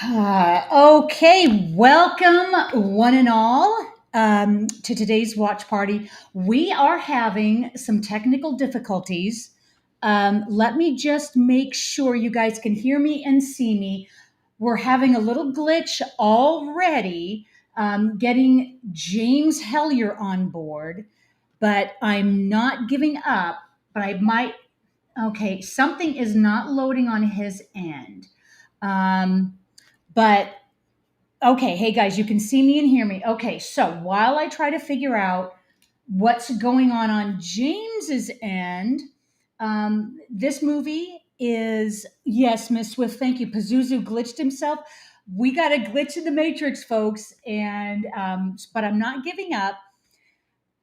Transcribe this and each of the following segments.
Okay, welcome one and all to today's watch party. We are having some technical difficulties. Let me just make sure you guys can hear me and see me. We're having a little glitch already getting James Hellier on board, but I'm not giving up. But I might, okay, something is not loading on his end. Um, but Okay, hey guys, you can see me and hear me. Okay, so while I try to figure out what's going on James's end, this movie is, yes, Miss Swift, thank you. Pazuzu glitched himself. We got a glitch in the matrix, folks, and but I'm not giving up.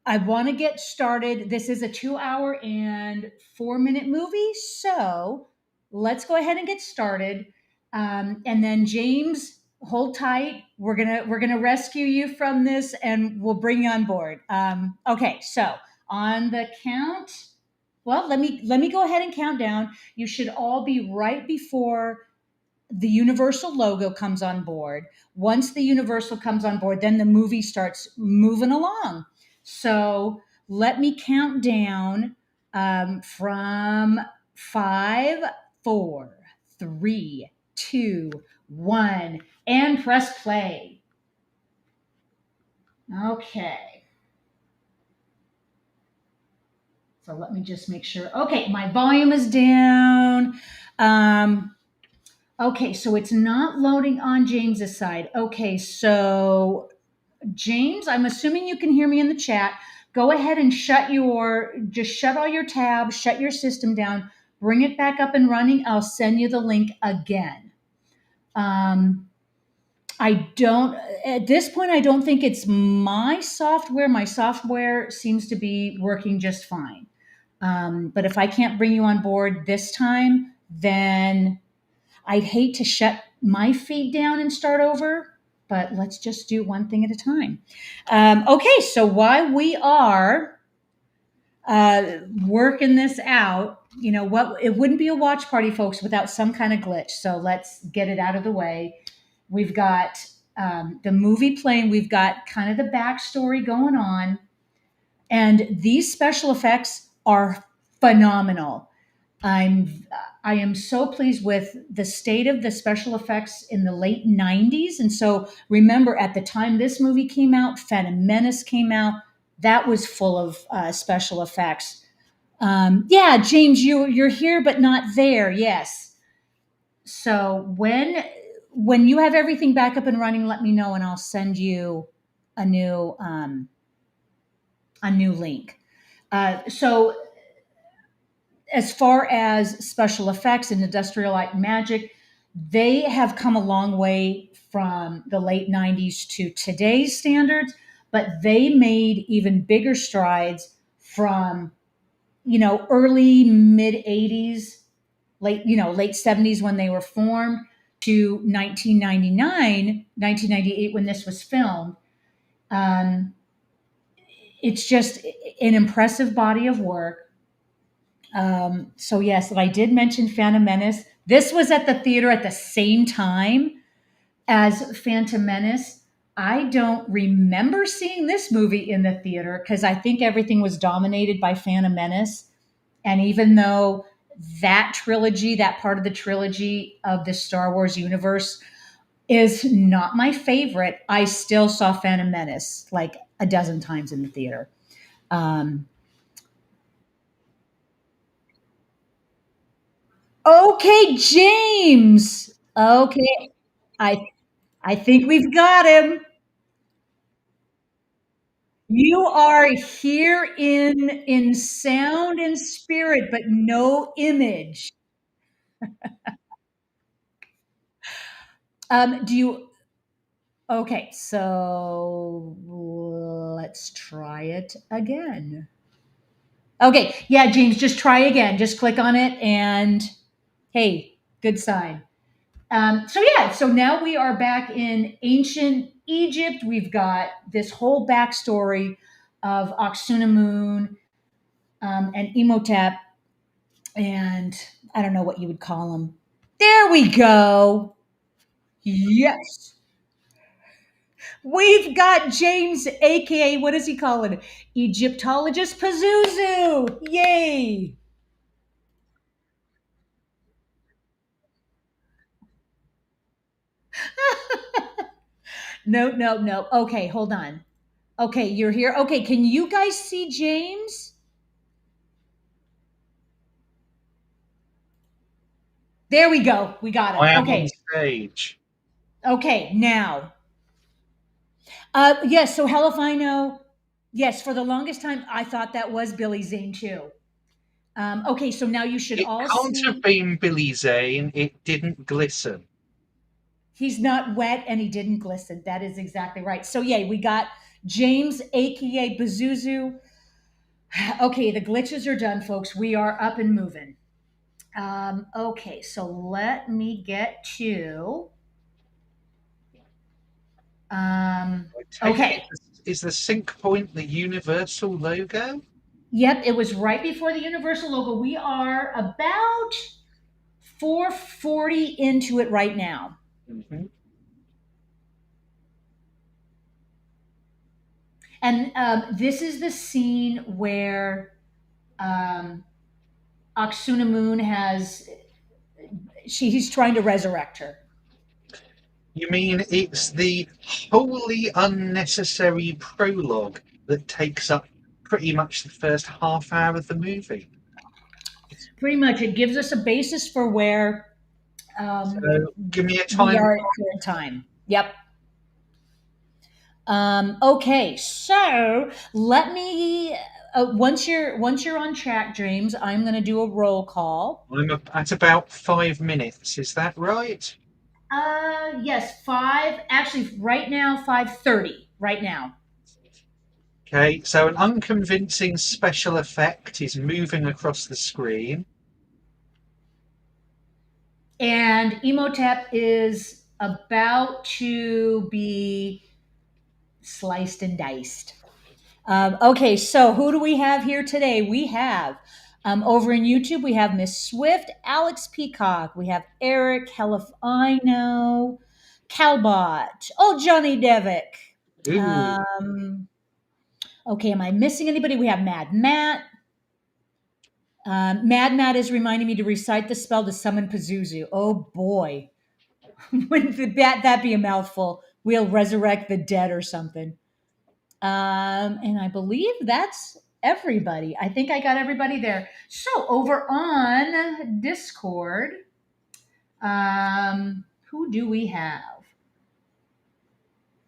I want to get started. This is a 2 hour and 4 minute movie, so let's go ahead and get started. And then James, hold tight. We're gonna rescue you from this, and we'll bring you on board. Okay, so on the count. Well, let me go ahead and count down. You should all be right before the Universal logo comes on board. Once the Universal comes on board, then the movie starts moving along. So let me count down from five, four, three, two, one, and press play. Okay. So let me just make sure. Okay, my volume is down. Um, Okay, so it's not loading on James's side. Okay, so James, I'm assuming you can hear me in the chat. Go ahead and just shut all your tabs, shut your system down, bring it back up and running. I'll send you the link again. Um, I don't, at this point, I don't think it's my software. My software seems to be working just fine. But if I can't bring you on board this time, then I'd hate to shut my feed down and start over, but let's just do one thing at a time. Okay, so while we are working this out, you know what? It wouldn't be a watch party, folks, without some kind of glitch. So let's get it out of the way. We've got the movie playing. We've got kind of the backstory going on, and these special effects are phenomenal. I'm I am so pleased with the state of the special effects in the late 90s. And so remember at the time this movie came out, Phantom Menace came out, that was full of special effects. Yeah, James, you're here but not there. Yes. So when you have everything back up and running, let me know and I'll send you a new um, a new link. So as far as special effects and industrial light and magic, they have come a long way from the late 90s to today's standards, but they made even bigger strides from, early mid 80s, late 70s when they were formed to 1999, 1998 when this was filmed. Um, it's just an impressive body of work. So yes, I did mention Phantom Menace. This was at the theater at the same time as Phantom Menace. I don't remember seeing this movie in the theater because I think everything was dominated by Phantom Menace. And even though that trilogy, that part of the trilogy of the Star Wars universe is not my favorite, I still saw Phantom Menace like a dozen times in the theater. Um, okay, James. Okay, I I think we've got him. You are here in sound and spirit, but no image. Do you? Okay, so let's try it again. Okay, yeah, James, just try again. Just click on it, and hey, good sign. So yeah, so now we are back in ancient Egypt. We've got this whole backstory of Aksunamun and Imhotep, and I don't know what you would call them. There we go. Yes. We've got James, aka what does he call it? Egyptologist Pazuzu. Yay. No, no, no. Okay, hold on. Okay, you're here. Okay, can you guys see James? There we go. We got him. I am on Okay. stage. Okay, now. Yes, so hell if I know. Yes, for the longest time, I thought that was Billy Zane too. Okay, so now you should It all can't have see been Billy Zane. It didn't glisten. he's not wet and he didn't glisten. That is exactly right. So, yeah, we got James, aka Bazuzu. Okay, the glitches are done, folks. We are up and moving. Okay, so let me get to. Um, I take it okay, is the sync point the universal logo? yep, it was right before the Universal logo. We are about 440 into it right now. Hmm. And this is the scene where um, Aksuna Moon he's trying to resurrect her. You mean it's the wholly unnecessary prologue that takes up pretty much the first half hour of the movie? Pretty much, it gives us a basis for where um, So give me a we time. are at current time. Yep. Okay, so let me. Once you're on track, James, I'm going to do a roll call. At about 5 minutes. Is that right? Yes, five. Actually, right now, 5:30. Right now, Okay, so an unconvincing special effect is moving across the screen. and Emotep is about to be sliced and diced. Okay, so who do we have here today? We have over in YouTube, we have Miss Swift, Alex Peacock, we have Eric, Hell if I know, Calbot, oh, Johnny Devick. Ooh, Um, okay, am I missing anybody? We have Mad Matt. Mad Matt is reminding me to recite the spell to summon Pazuzu. Oh boy, wouldn't that be a mouthful? We'll resurrect the dead or something. And I believe that's everybody. I think I got everybody there. So over on Discord, who do we have?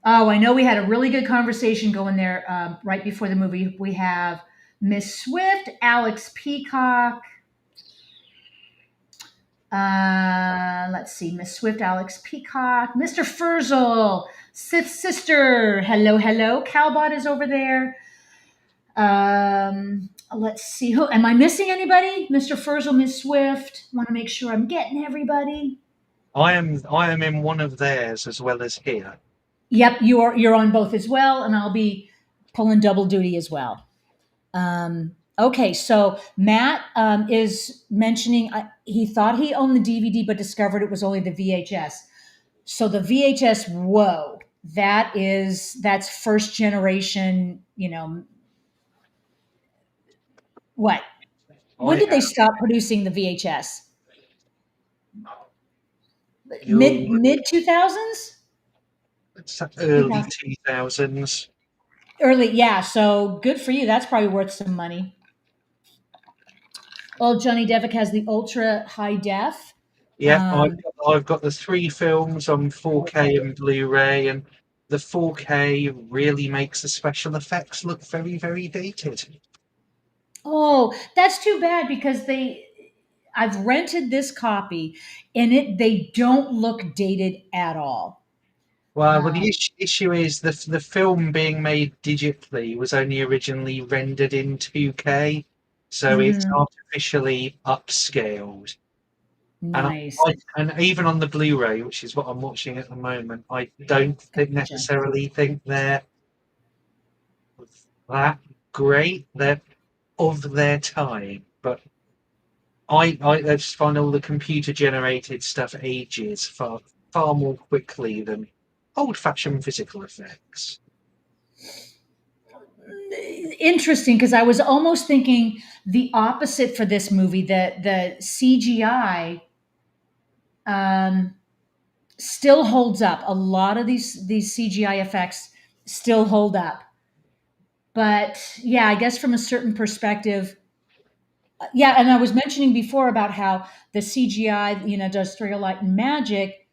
Oh, I know we had a really good conversation going there right before the movie. We have Miss Swift, Alex Peacock. Let's see, Miss Swift, Alex Peacock, Mr. Furzel, Sith's sister. Hello, hello. Calbot is over there. Let's see. Who am I missing? Anybody? Mr. Furzel, Miss Swift. Want to make sure I'm getting everybody. I am in one of theirs as well as here. Yep, you're on both as well, and I'll be pulling double duty as well. Okay, so Matt is mentioning he thought he owned the DVD, but discovered it was only the VHS. So the VHS, whoa, that's first generation. What? When I did they have stop producing the VHS? your Mid 2000s, early 2000s. early, yeah. So good for you. That's probably worth some money. Well, Johnny Devick has the ultra high def. Yeah, Um, I've got the three films on 4K and Blu-ray, and the 4K really makes the special effects look very, very dated. oh, that's too bad because I've rented this copy, and they don't look dated at all. Well, the Um, issue is the film being made digitally was only originally rendered in 2K, so it's mhm, artificially upscaled. And nice. and even on the Blu-ray, which is what I'm watching at the moment, I don't Gotcha. necessarily think they're that great. They're of their time, but I just find all the computer generated stuff ages far far more quickly than old-fashioned physical effects. Interesting, because I was almost thinking the opposite for this movie. The CGI um, still holds up. A lot of these CGI effects still hold up. But yeah, I guess from a certain perspective, yeah. And I was mentioning before about how the CGI, Industrial Light and Magic,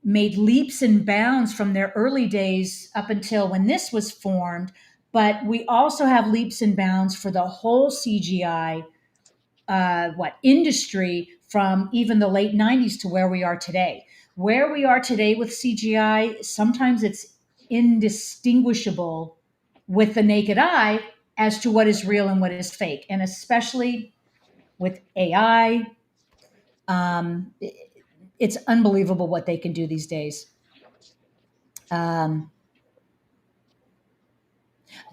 made leaps and bounds from their early days up until when this was formed. But we also have leaps and bounds for the whole CGI industry from even the late 90s to where we are today. Where we are today with CGI, sometimes it's indistinguishable with the naked eye as to what is real and what is fake. And especially with AI, it's unbelievable what they can do these days. Um,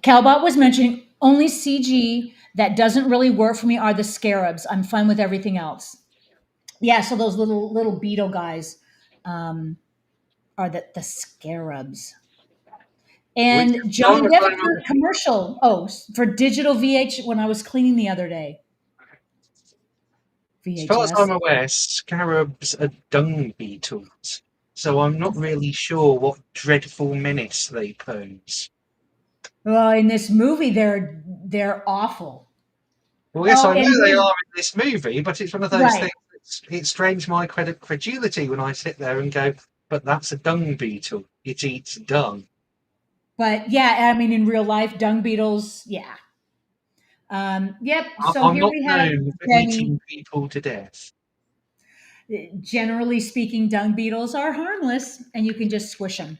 Calbot was mentioning only CG that doesn't really work for me are the scarabs. I'm fine with everything else. Yeah, so those little beetle guys um, are the scarabs. Which, And as far Johnny as I'm Depp commercial. Oh, for digital VH when I was cleaning the other day. As far as I'm VHS. aware, scarabs are dung beetles, so I'm not really sure what dreadful menace they pose. Well, in this movie, they're awful. Well, yes, Oh, I know and they there's are in this movie, but it's one of those right. things. It strains my credulity when I sit there and go, "But that's a dung beetle. It eats dung." But yeah, I mean, in real life, dung beetles. Yeah. Yep. So I'm here not we have known for Benny. eating people to death. Generally speaking, dung beetles are harmless, and you can just squish them.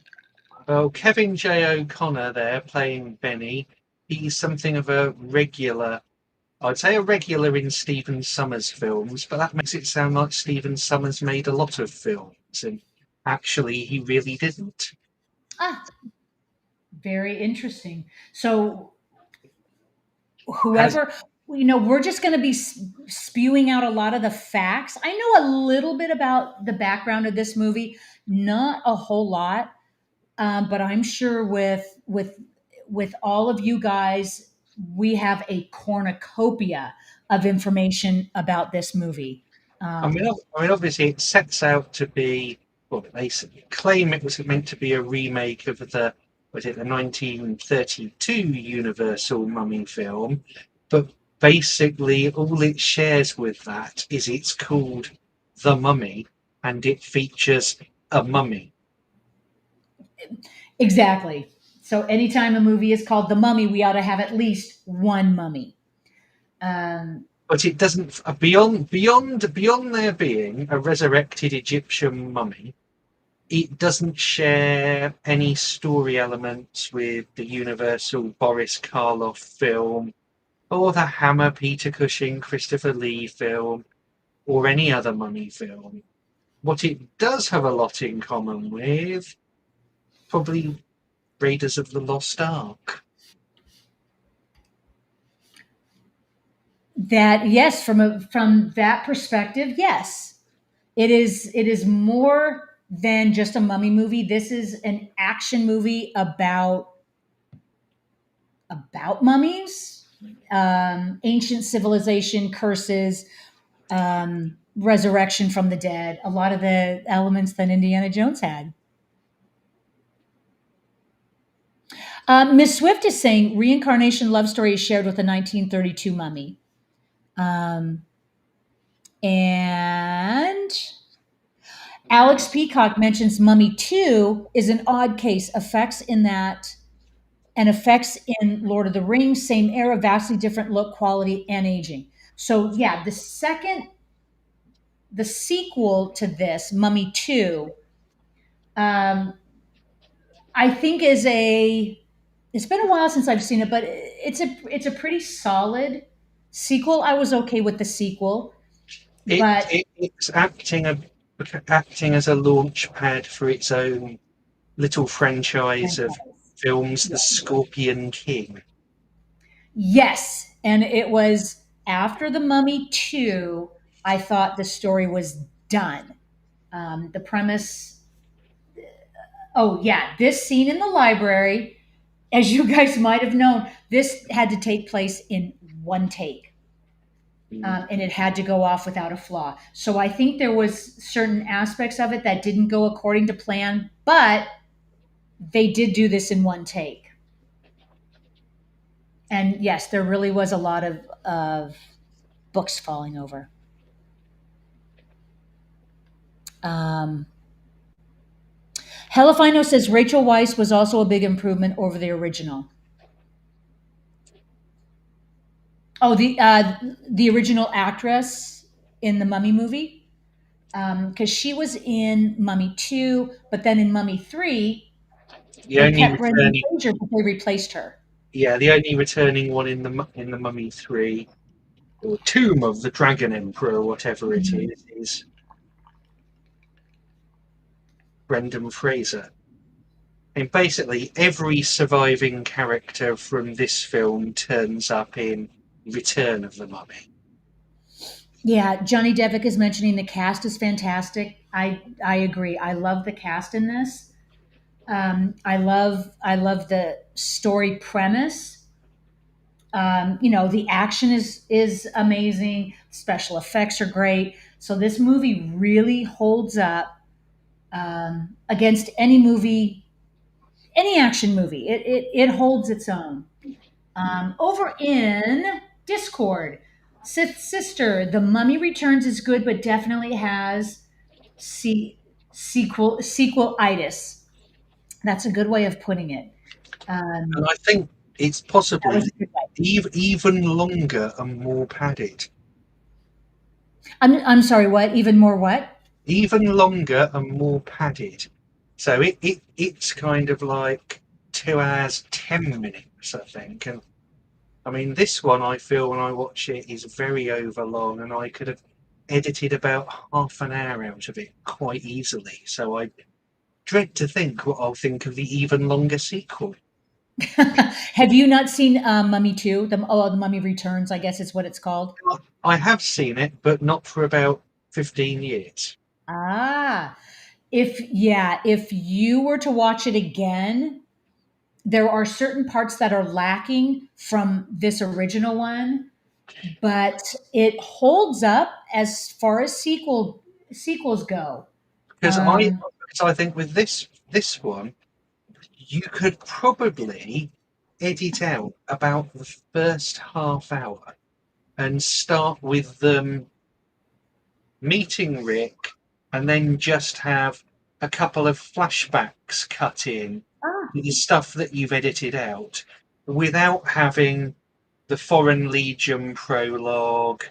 Well, Kevin J. O'Connor there playing Benny, he's something of a regular. I'd say a regular in Stephen Sommers films, but that makes it sound like Stephen Sommers made a lot of films, and actually he really didn't. Ah, very interesting. So Has whoever, we're just going to be spewing out a lot of the facts. I know a little bit about the background of this movie, not a whole lot, but I'm sure with all of you guys, we have a cornucopia of information about this movie. Um, Obviously, it sets out to be. Well, they claim it was meant to be a remake of the 1932 Universal Mummy film, but basically all it shares with that is it's called The Mummy, and it features a mummy. exactly. So anytime a movie is called The Mummy, we ought to have at least one mummy. Um, But it doesn't beyond there being a resurrected Egyptian mummy. It doesn't share any story elements with the Universal Boris Karloff film, or the Hammer Peter Cushing Christopher Lee film, or any other mummy film. What it does have a lot in common with, probably Raiders of the Lost Ark. that yes, from that perspective, yes, it is more than just a mummy movie. This is an action movie about mummies, ancient civilization, curses, resurrection from the dead. A lot of the elements that Indiana Jones had. Miss Swift is saying reincarnation love story is shared with the 1932 mummy. Um, and Alex Peacock mentions Mummy 2 is an odd case. Effects in that and effects in Lord of the Rings, same era, vastly different look, quality, and aging. So yeah, the sequel to this, Mummy 2, um, I think it's been a while since I've seen it, but it's a pretty solid sequel. I was okay with the sequel, but It's acting as a launch pad for its own little franchise of films, The Scorpion King. yes, and it was after the Mummy 2, I thought the story was done. The premise. Oh yeah, this scene in the library, as you guys might have known, this had to take place in one take. Mm. And it had to go off without a flaw. So I think there was certain aspects of it that didn't go according to plan, but they did do this in one take. And yes, there really was a lot of books falling over. Um, Helifino says Rachel Weisz was also a big improvement over the original. Oh, the original actress in the Mummy movie, because she was in Mummy 2, but then in Mummy 3, The they only kept Brendan returning, Fraser, but they replaced her. yeah, the only returning one in the Mummy 3, or Tomb of the Dragon Emperor, or whatever it Mhm. is Brendan Fraser. And basically, every surviving character from this film turns up in Return of the Mummy. Yeah, Johnny Depp is mentioning the cast is fantastic. I agree. I love the cast in this. I love the story premise. The action is amazing. Special effects are great. So this movie really holds up against any movie, any action movie. It holds its own. Over in Discord, Sith Sister, The Mummy Returns is good, but definitely has sequel itis. That's a good way of putting it. And Um, I think it's that was possibly a good way. even longer and more padded. I'm sorry. What? Even more what? Even longer and more padded. So it's kind of like 2 hours 10 minutes, I think. And I mean, this one I feel when I watch it is very overlong, and I could have edited about half an hour out of it quite easily. So I dread to think what I'll think of the even longer sequel. Have you not seen Mummy 2? The Mummy Returns, I guess is what it's called. I have seen it, but not for about 15 years. Ah, if you were to watch it again, there are certain parts that are lacking from this original one, but it holds up as far as sequels go. Because Um, I think with this one, you could probably edit out about the first half hour and start with them meeting Rick, and then just have a couple of flashbacks cut in ah, with the stuff that you've edited out without having the Foreign Legion prologue.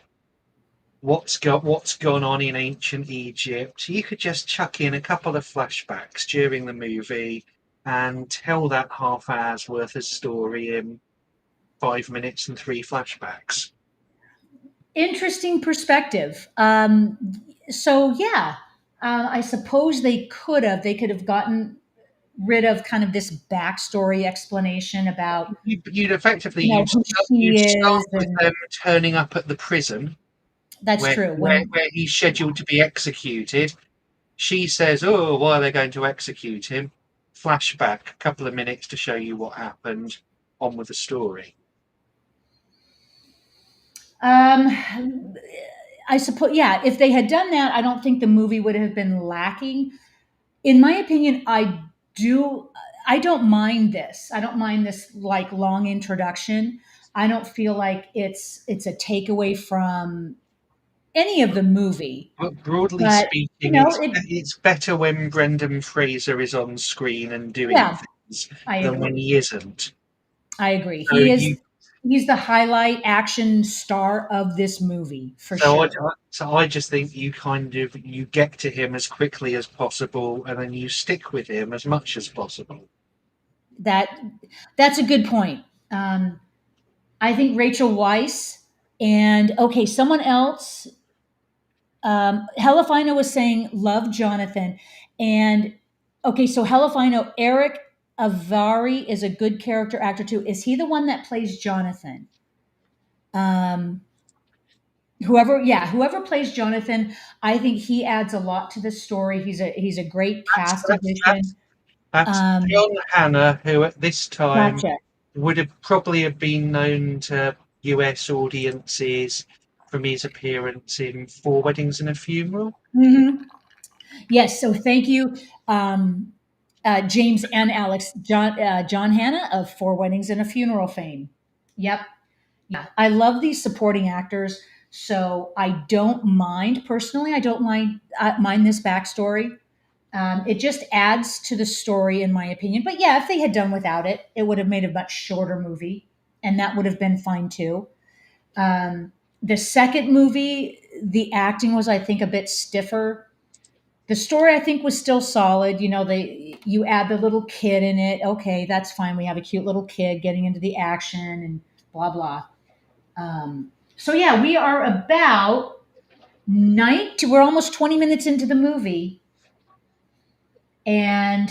What's gone on in ancient Egypt? You could just chuck in a couple of flashbacks during the movie and tell that half hour's worth of story in 5 minutes and three flashbacks. interesting perspective. So yeah, I suppose they could have gotten rid of kind of this backstory explanation about You'd effectively who you'd she start is, with and them turning up at the prison that's true. When where he's scheduled to be executed. She says, "Oh, why are they going to execute him?" Flashback, a couple of minutes to show you what happened. On with the story. um, I suppose, yeah, if they had done that, I don't think the movie would have been lacking. In my opinion, do. I don't mind this. I don't mind this like long introduction. I don't feel like it's a takeaway from any of the movie. But broadly But speaking, it. it's better when Brendan Fraser is on screen and doing Yeah, things I than when agree. he isn't. I agree. So you He's the highlight action star of this movie for so sure. I just think you kind of you get to him as quickly as possible, and then you stick with him as much as possible. That that's a good point. Um, I think Rachel Weisz and okay, someone else. Helifino was saying love Jonathan, and okay, so Helifino Eric Avari is a good character actor too. Is he the one that plays Jonathan? Um, whoever plays Jonathan, I think he adds a lot to the story. He's a great That's cast that's that's addition. That's Um, John Hannah, who at this time gotcha. would have probably have been known to US audiences from his appearance in Four Weddings and a Funeral. Hmm. Yes. So thank you, James and Alex. John Hannah of Four Weddings and a Funeral fame. Yep. Yeah, I love these supporting actors. So I don't mind personally. I don't mind this backstory. It just adds to the story, in my opinion. But yeah, if they had done without it, it would have made a much shorter movie, and that would have been fine too. Um, the second movie, the acting was, I think, a bit stiffer. The story, I think, was still solid. You add the little kid in it. Okay, that's fine. We have a cute little kid getting into the action and blah blah. So yeah, we are about we're almost 20 minutes into the movie, and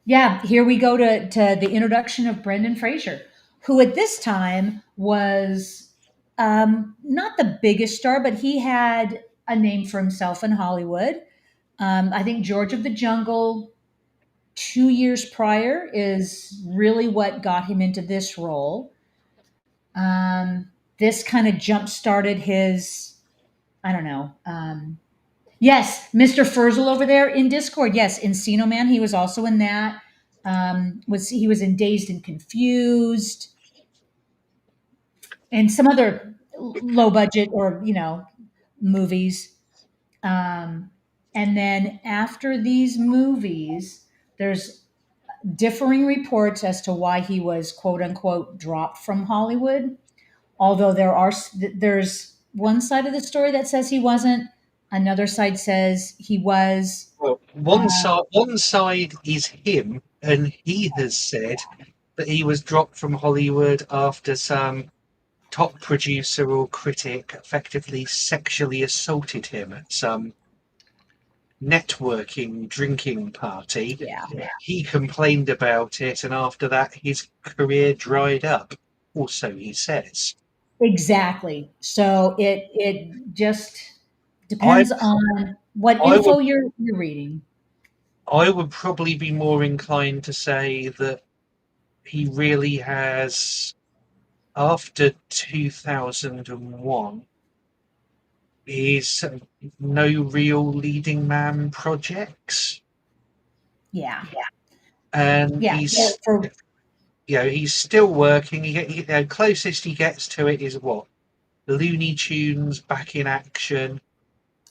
yeah, here we go to the introduction of Brendan Fraser, who at this time was not the biggest star, but he had a name for himself in Hollywood. I think George of the Jungle, 2 years prior, is really what got him into this role. This kind of jump started his, I don't know. Yes, Mr. Furzel over there in Discord. Yes, Encino Man. He was also in that. Was he was in Dazed and Confused and some other low budget or movies. Um, and then after these movies, there's differing reports as to why he was quote unquote dropped from Hollywood. Although there's one side of the story that says he wasn't, another side says he was. Well, one side is him, and he has said that he was dropped from Hollywood after some top producer or critic effectively sexually assaulted him at some networking drinking party. Yeah, He complained about it, and after that, his career dried up. Also, he says. exactly. So it just I depends on what I would info you're reading. I would probably be more inclined to say that he really has, after 2001, is no real leading man projects, Yeah, and yeah. he's still working. Closest he gets to it is what, Looney Tunes Back in Action,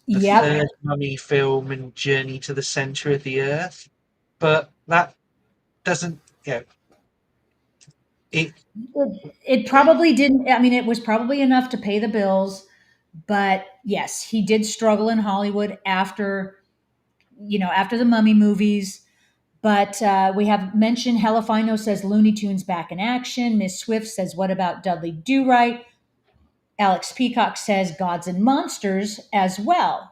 the Yep. third Mummy film, and Journey to the Center of the Earth. But that doesn't, it. It probably didn't. I mean, it was probably enough to pay the bills, but yes, he did struggle in Hollywood after the Mummy movies. But we have mentioned Helifino says Looney Tunes back in action. Miss Swift says, "What about Dudley Do Right?" Alex Peacock says Gods and Monsters as well.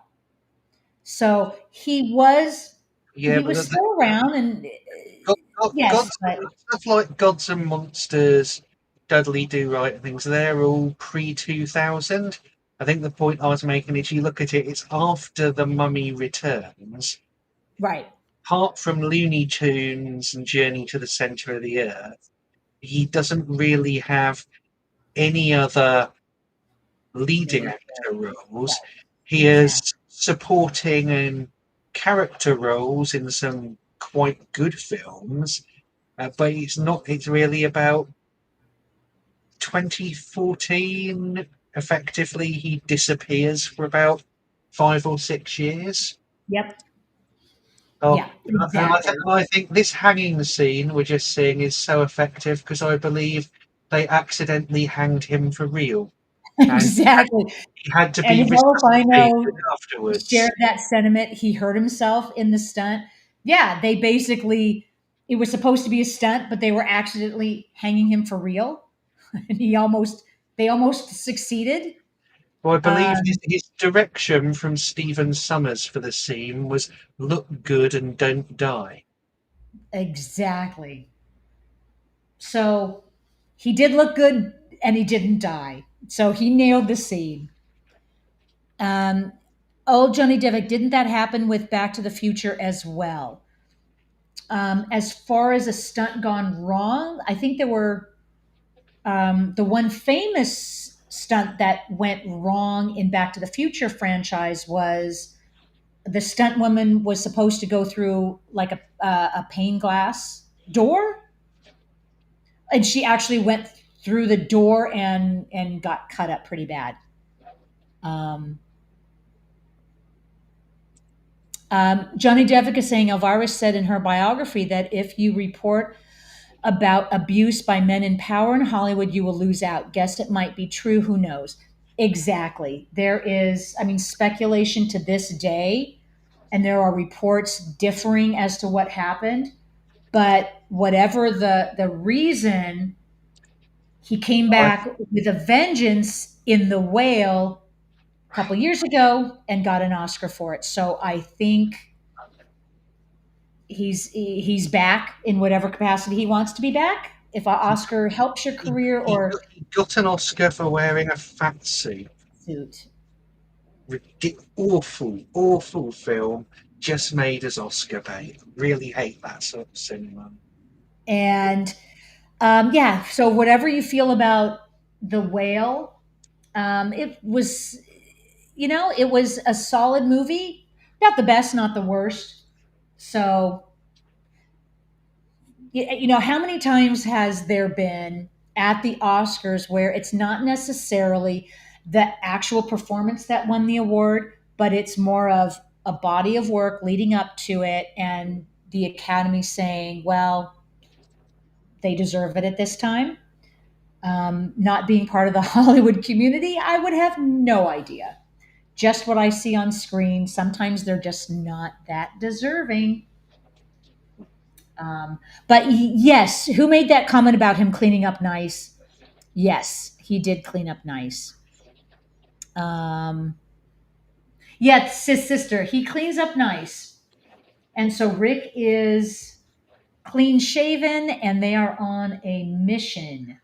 So Yeah, he but was still around, and yes, Gods, but stuff like Gods and Monsters, Dudley Do Right, and things, they're all pre 2000. I think the point I was making is, you look at it, it's after The Mummy Returns. right, Apart from Looney Tunes and Journey to the Center of the Earth, he doesn't really have any other leading major, actor roles. right, He exactly. has supporting and character roles in some quite good films, but it's really about 2014. Effectively, he disappears for about 5 or 6 years. Yep, Oh, yeah, and exactly. I think this hanging scene we're just seeing is so effective because I believe they accidentally hanged him for real, and Exactly. he had to And be Helifino resuscitated afterwards. shared that sentiment. He hurt himself in the stunt. Yeah, they basically, it was supposed to be a stunt, but they were accidentally hanging him for real. And they almost succeeded. Well, I believe his, Um, his direction from Stephen Summers for the scene was look good and don't die. exactly. So he did look good and he didn't die. So he nailed the scene. Um, Johnny Devick, didn't that happen with Back to the Future as well? As far as a stunt gone wrong, I think there were the one famous stunt that went wrong in Back to the Future franchise was the stunt woman was supposed to go through like a pane glass door, and she actually went through the door and got cut up pretty bad. Um, Johnny Devick is saying Elvira said in her biography that if you report about abuse by men in power in Hollywood, you will lose out. Guess it might be true. Who knows? Exactly. There is, I mean, speculation to this day, and there are reports differing as to what happened. But whatever the reason, he came I, back with a vengeance in The Whale a couple years ago and got an Oscar for it. So I think he's back in whatever capacity he wants to be back. If an Oscar helps your he, career or he got an Oscar for wearing a fat suit. suit. Awful, awful film. Just made as Oscar bait. Really hate that sort of cinema. And yeah, so whatever you feel about The Whale, it was, it was a solid movie. Not the best, not the worst. So, how many times has there been at the Oscars where it's not necessarily the actual performance that won the award, but it's more of a body of work leading up to it and the Academy saying, well, they deserve it at this time? Not being part of the Hollywood community, I would have no idea. Just what I see on screen. Sometimes they're just not that deserving. But yes, who made that comment about him cleaning up nice? Yes, he did clean up nice. Yeah, it's his sister. He cleans up nice. And so Rick is clean shaven and they are on a mission.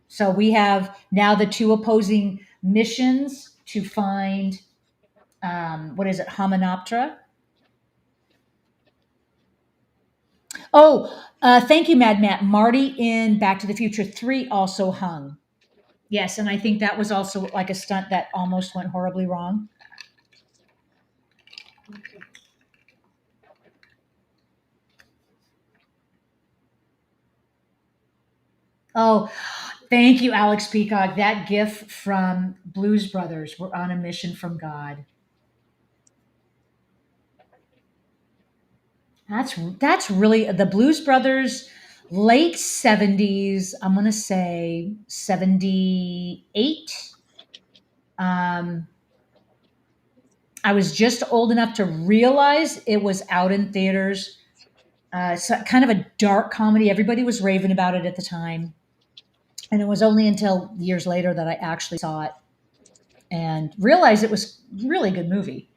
So we have now the two opposing missions to find, what is it, Hominoptera? Oh, thank you, Mad Matt. Marty in Back to the Future 3 also hung. Yes, and I think that was also like a stunt that almost went horribly wrong. Oh, thank you, Alex Peacock. That gif from Blues Brothers. We're on a mission from God. That's really the Blues Brothers, late 70s. I'm gonna say 78. Um, I was just old enough to realize it was out in theaters. So kind of a dark comedy. Everybody was raving about it at the time, and it was only until years later that I actually saw it and realized it was a really good movie.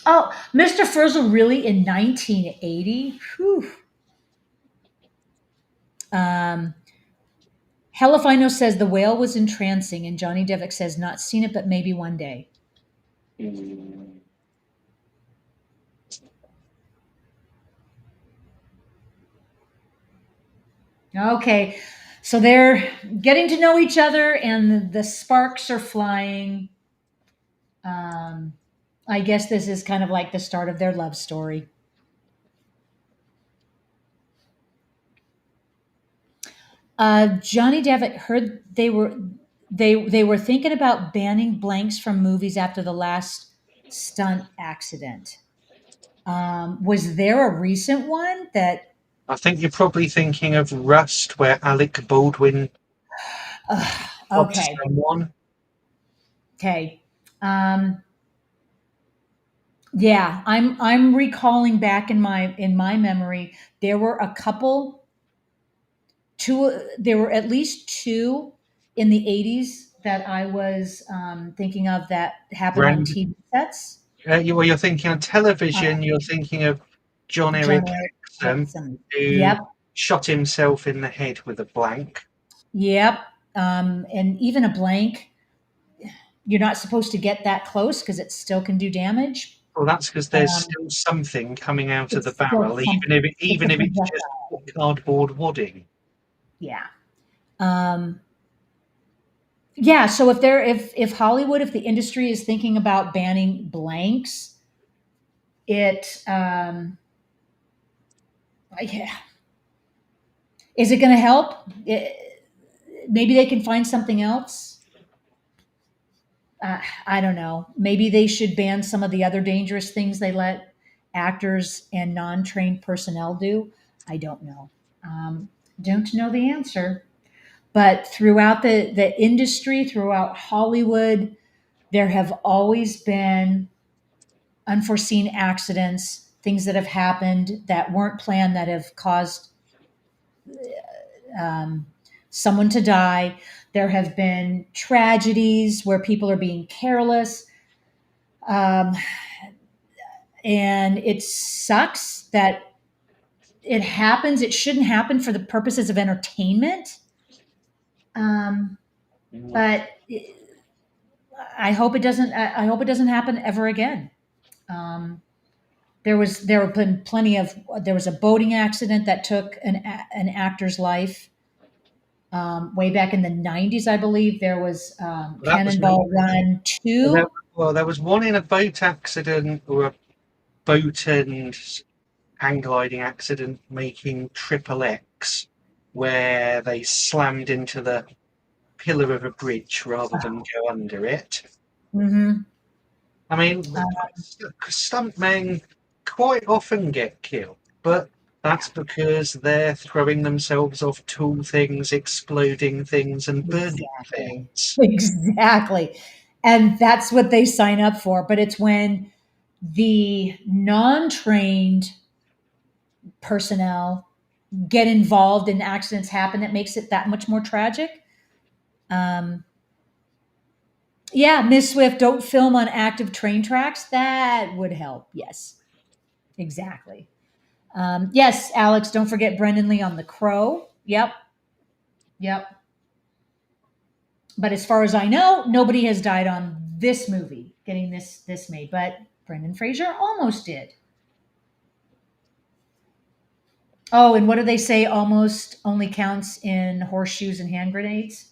Oh, Mr. Frizzle really in 1980? Whew. Um, Helifino says The Whale was entrancing, and Johnny Devick says not seen it, but maybe one day. Okay, so they're getting to know each other, and the sparks are flying. Um, I guess this is kind of like the start of their love story. Johnny Devitt heard they were thinking about banning blanks from movies after the last stunt accident. Was there a recent one that? I think you're probably thinking of Rust, where Alec Baldwin shot Okay, someone. okay. Um, yeah, I'm recalling back in my memory. There were a couple. There were at least two in the 80s that I was thinking of that happened on Brand, TV sets. you're thinking of Uh, television. You're thinking of John John Eric Eric Exum, Hexum. who Yep, shot himself in the head with a blank. yep. And even a blank, you're not supposed to get that close because it still can do damage. Well, that's because there's Um, still something coming out of the it's still barrel, something. It's a even if it's just projectile. cardboard wadding. Yeah. Um, yeah. So if Hollywood, if the industry is thinking about banning blanks, it yeah. Is it going to help? Maybe they can find something else. I don't know. Maybe they should ban some of the other dangerous things they let actors and non-trained personnel do. I don't know. Um, don't know the answer. But throughout the industry, throughout Hollywood, there have always been unforeseen accidents, things that have happened that weren't planned that have caused um, someone to die. There have been tragedies where people are being careless. Um, and it sucks that it happens. It shouldn't happen for the purposes of entertainment. Um, Mm. but I hope it doesn't. I hope it doesn't happen ever again. Um, there have been plenty of. There was a boating accident that took an actor's life way back in the '90s, I believe. There was That was Cannonball Run there, 2. well, there was one in a boat accident or a boat and hang gliding accident making triple X, where they slammed into the pillar of a bridge rather than go under it. Mm-hmm. I mean, stuntmen quite often get killed, but Yeah, that's because they're throwing themselves off tall things, exploding things, and burning exactly. things. Exactly. And that's what they sign up for. But it's when the non trained personnel get involved and accidents happen that makes it that much more tragic. Um, yeah, Miss Swift, don't film on active train tracks. That would help. Yes, exactly. Yes, Alex, don't forget Brendan Lee on The Crow. Yep, yep. But as far as I know, nobody has died on this movie getting this made. But Brendan Fraser almost did. Oh, and what do they say? Almost only counts in horseshoes and hand grenades.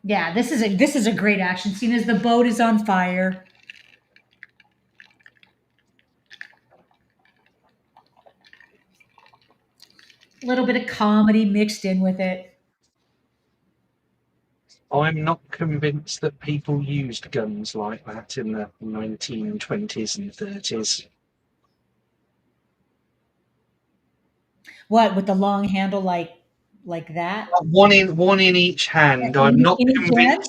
Yeah, this is a great action scene as the boat is on fire. A little bit of comedy mixed in with it. I'm not convinced that people used guns like that in the 1920s and 30s. What with the long handle like that? One in each hand. In each hand?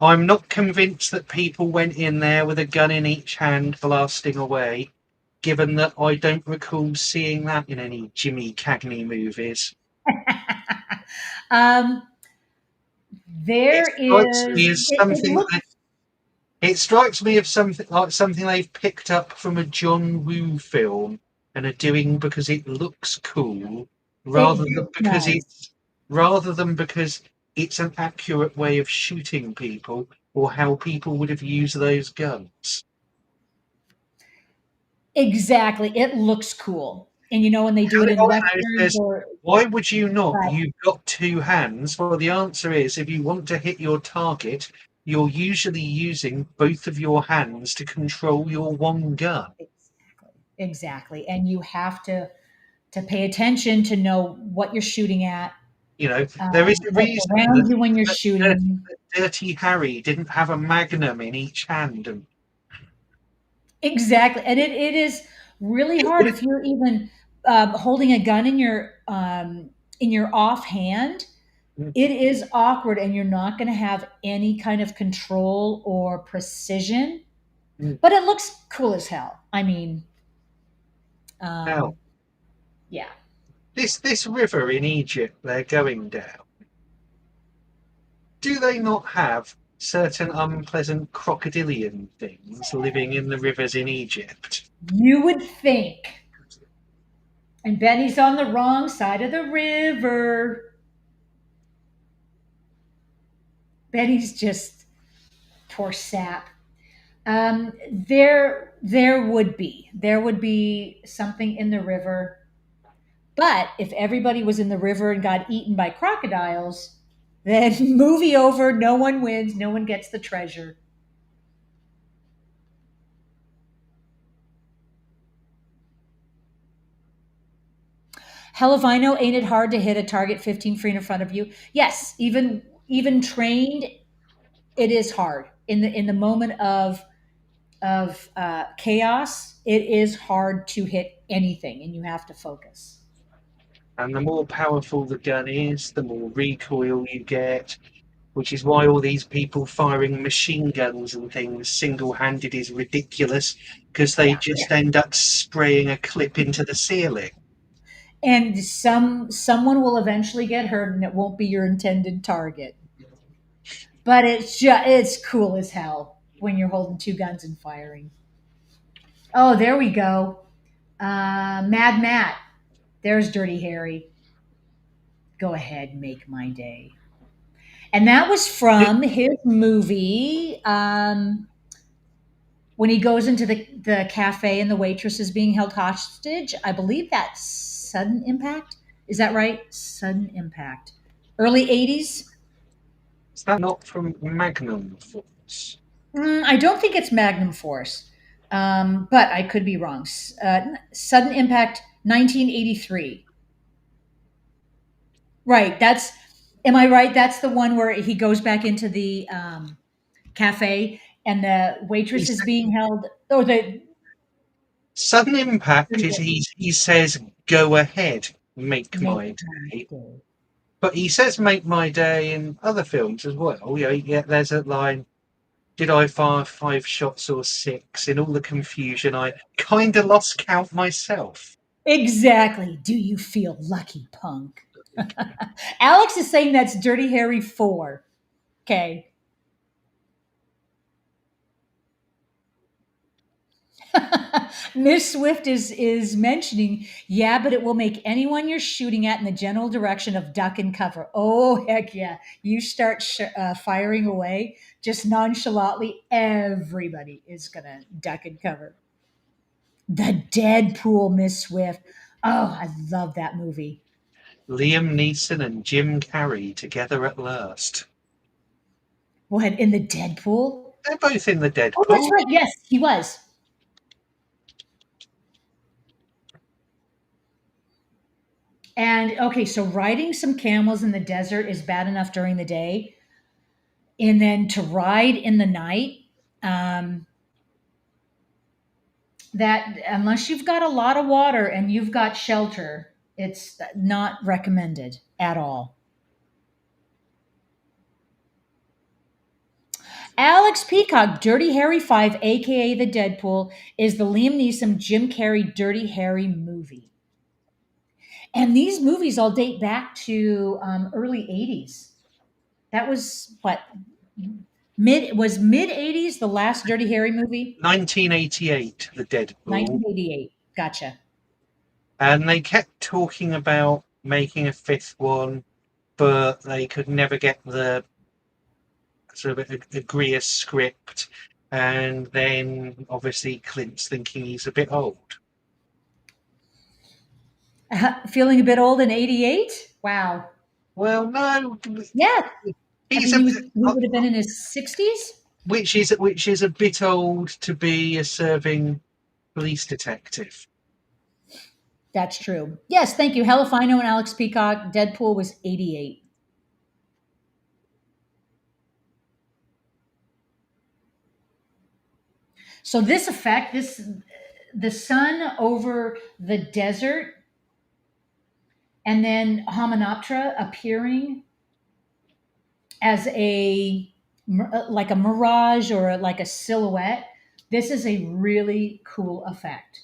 I'm not convinced that people went in there with a gun in each hand blasting away, given that I don't recall seeing that in any Jimmy Cagney movies. um, It there strikes is. me as It something looks It strikes me of something like something they've picked up from a John Woo film and are doing because it looks cool, rather than it because does. it's an accurate way of shooting people or how people would have used those guns. Exactly. It looks cool. And when they do How it do in I know westerns or why would you not? but You've got two hands. Well, the answer is if you want to hit your target, you're usually using both of your hands to control your one gun. exactly. Exactly. And you have to pay attention to know what you're shooting at, You know, there is a what's reason around you when you're that, Dirty, shooting. that Dirty Harry didn't have a magnum in each hand. And Exactly. And it is really it hard would if you're even holding a gun in your offhand. have, It is awkward, and you're not going to have any kind of control or precision. But it looks cool as hell. I mean, now, yeah. this river in Egypt they're going down, do they not have certain unpleasant crocodilian things living in the rivers in Egypt? You would think. And Benny's on the wrong side of the river. Betty's just poor sap. There would be something in the river, but if everybody was in the river and got eaten by crocodiles, then movie over. No one wins. No one gets the treasure. Hell if I know, ain't it hard to hit a target 15 feet in front of you? Yes, even trained, it is hard in the moment of chaos. It is hard to hit anything, and you have to focus. And the more powerful the gun is, the more recoil you get, which is why all these people firing machine guns and things single handed is ridiculous, because they Yeah, just end up spraying a clip into the ceiling. and someone will eventually get hurt, and it won't be your intended target. But it's cool as hell when you're holding two guns and firing. Oh, there we go. Mad Matt. There's Dirty Harry. Go ahead, make my day. And that was from his movie. When he goes into the cafe and the waitress is being held hostage. I believe that's Sudden Impact. Is that right? Sudden Impact. Early 80s? Is that not from Magnum Force? I don't think it's Magnum Force, but I could be wrong. Sudden Impact 1983. Right. Am I right? That's the one where he goes back into the cafe and the He waitress is said, being held. Oh, the sudden impact is he says, "Go ahead, make make my my day." day. But he says "make my day" in other films as well. Yeah, there's a line. Did I fire 5 shots or 6? In all the confusion, I kind of lost count myself. Exactly. Do you feel lucky, punk? Alex is saying that's Dirty Harry 4. Okay. Miss Swift is mentioning, yeah, but it will make anyone you're shooting at in the general direction of duck and cover. Oh, heck yeah. You start firing away just nonchalantly, everybody is going to duck and cover. The Deadpool, Miss Swift. Oh, I love that movie. Liam Neeson and Jim Carrey together at last. What, in the Deadpool? They're both in the Oh, that's Deadpool. right. Yes, he was. And okay, so riding some camels in the desert is bad enough during the day. And then to ride in the night, um, that unless you've got a lot of water and you've got shelter, it's not recommended at all. Alex Peacock, Dirty Harry 5, aka the Deadpool, is the Liam Neeson Jim Carrey Dirty Harry movie. And these movies all date back to early 80s. That was what, mid 80s, the last Dirty Harry movie? 1988, the Deadpool. 1988. Gotcha. And they kept talking about making a fifth one, but they could never get the sort of agree a script. And then obviously Clint's thinking he's a bit old. Feeling a bit old in 88? Wow. Well, no, Yeah. I he's mean, a he would have been in his 60s. which is a bit old to be a serving police detective. That's true. Yes, thank you. Helifino and Alex Peacock. Deadpool was 88. So this effect, the sun over the desert and then Hominoptera appearing as like a mirage or like a silhouette. This is a really cool effect.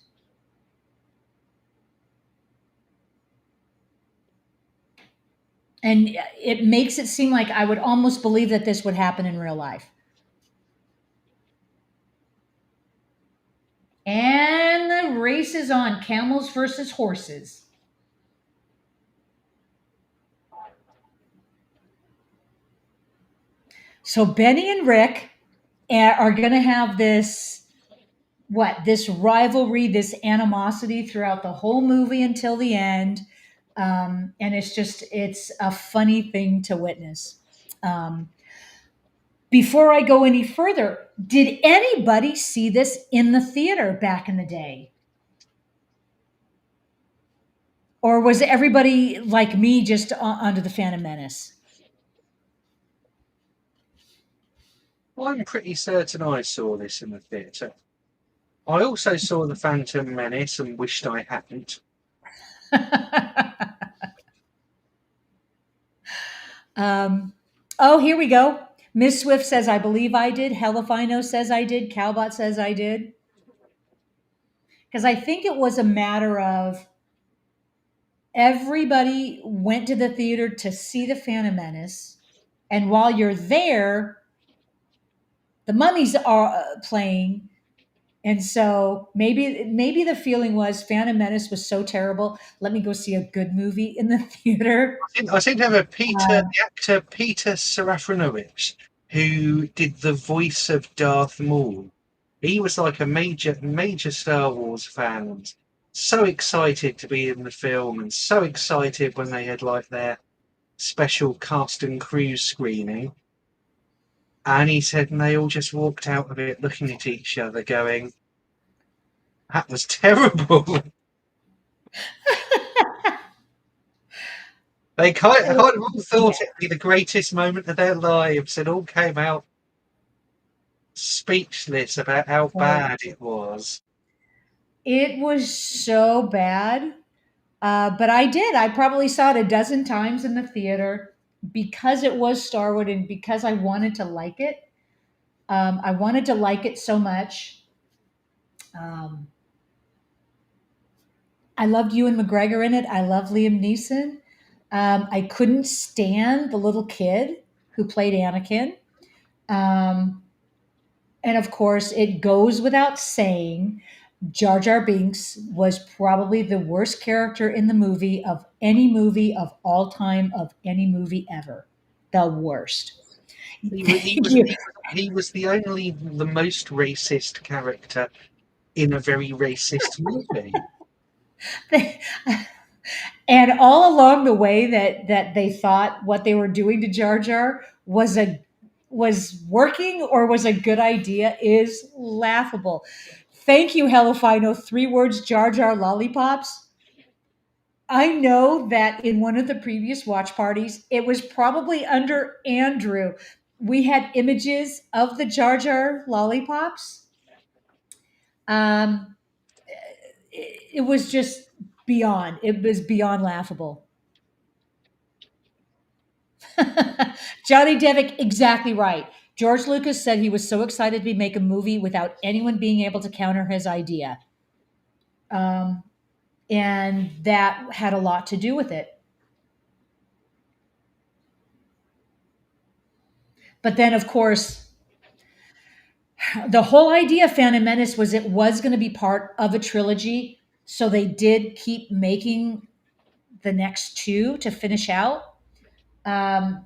And it makes it seem like I would almost believe that this would happen in real life. And the race is on, camels versus horses. So Benny and Rick are going to have this rivalry, this animosity throughout the whole movie until the end. And it's a funny thing to witness. Um, Before I go any further, did anybody see this in the theater back in the day? Or was everybody like me just under the Phantom Menace? I'm pretty certain I saw this in the theatre. I also saw The Phantom Menace and wished I hadn't. um, oh, here we go. Miss Swift says, I believe I did. Helifino says I did. Cowbot says I did. Because I think it was a matter of everybody went to the theater to see the Phantom Menace. And while you're there, the mummies are playing. And so maybe the feeling was Phantom Menace was so terrible. Let me go see a good movie in the theater. I seem to have a Uh, the actor Peter Serafinowicz, who did the voice of Darth Maul. He was like a major Star Wars fan. So excited to be in the film, and so excited when they had like their special cast and crew screening. And he said, and they all just walked out of it looking at each other, going, "That was terrible." They kind of all yeah, thought it'd be the greatest moment of their lives, and all came out speechless about how oh, bad it was. it was so bad. But I did. I probably saw it a dozen times in the theater because it was Star Wars and because I wanted to like it. I wanted to like it so much. Um, I loved Ewan McGregor in it. I love Liam Neeson. I couldn't stand the little kid who played Anakin. Um, and of course, it goes without saying, Jar Jar Binks was probably the worst character in the movie of all time, of any movie ever. The worst. He Thank was you. he was the most racist character in a very racist movie. And all along the way that they thought what they were doing to Jar Jar was working or was a good idea is laughable. Thank you, Helifino. 3 words, Jar Jar lollipops. I know that in one of the previous watch parties, it was probably under Andrew. We had images of the Jar Jar lollipops. Um, it was just beyond. It was beyond laughable. Johnny Devick, exactly right. George Lucas said he was so excited to make a movie without anyone being able to counter his idea. Um, and that had a lot to do with it. But then, of course, the whole idea of Phantom Menace was it was going to be part of a trilogy. So they did keep making the next two to finish out. Um,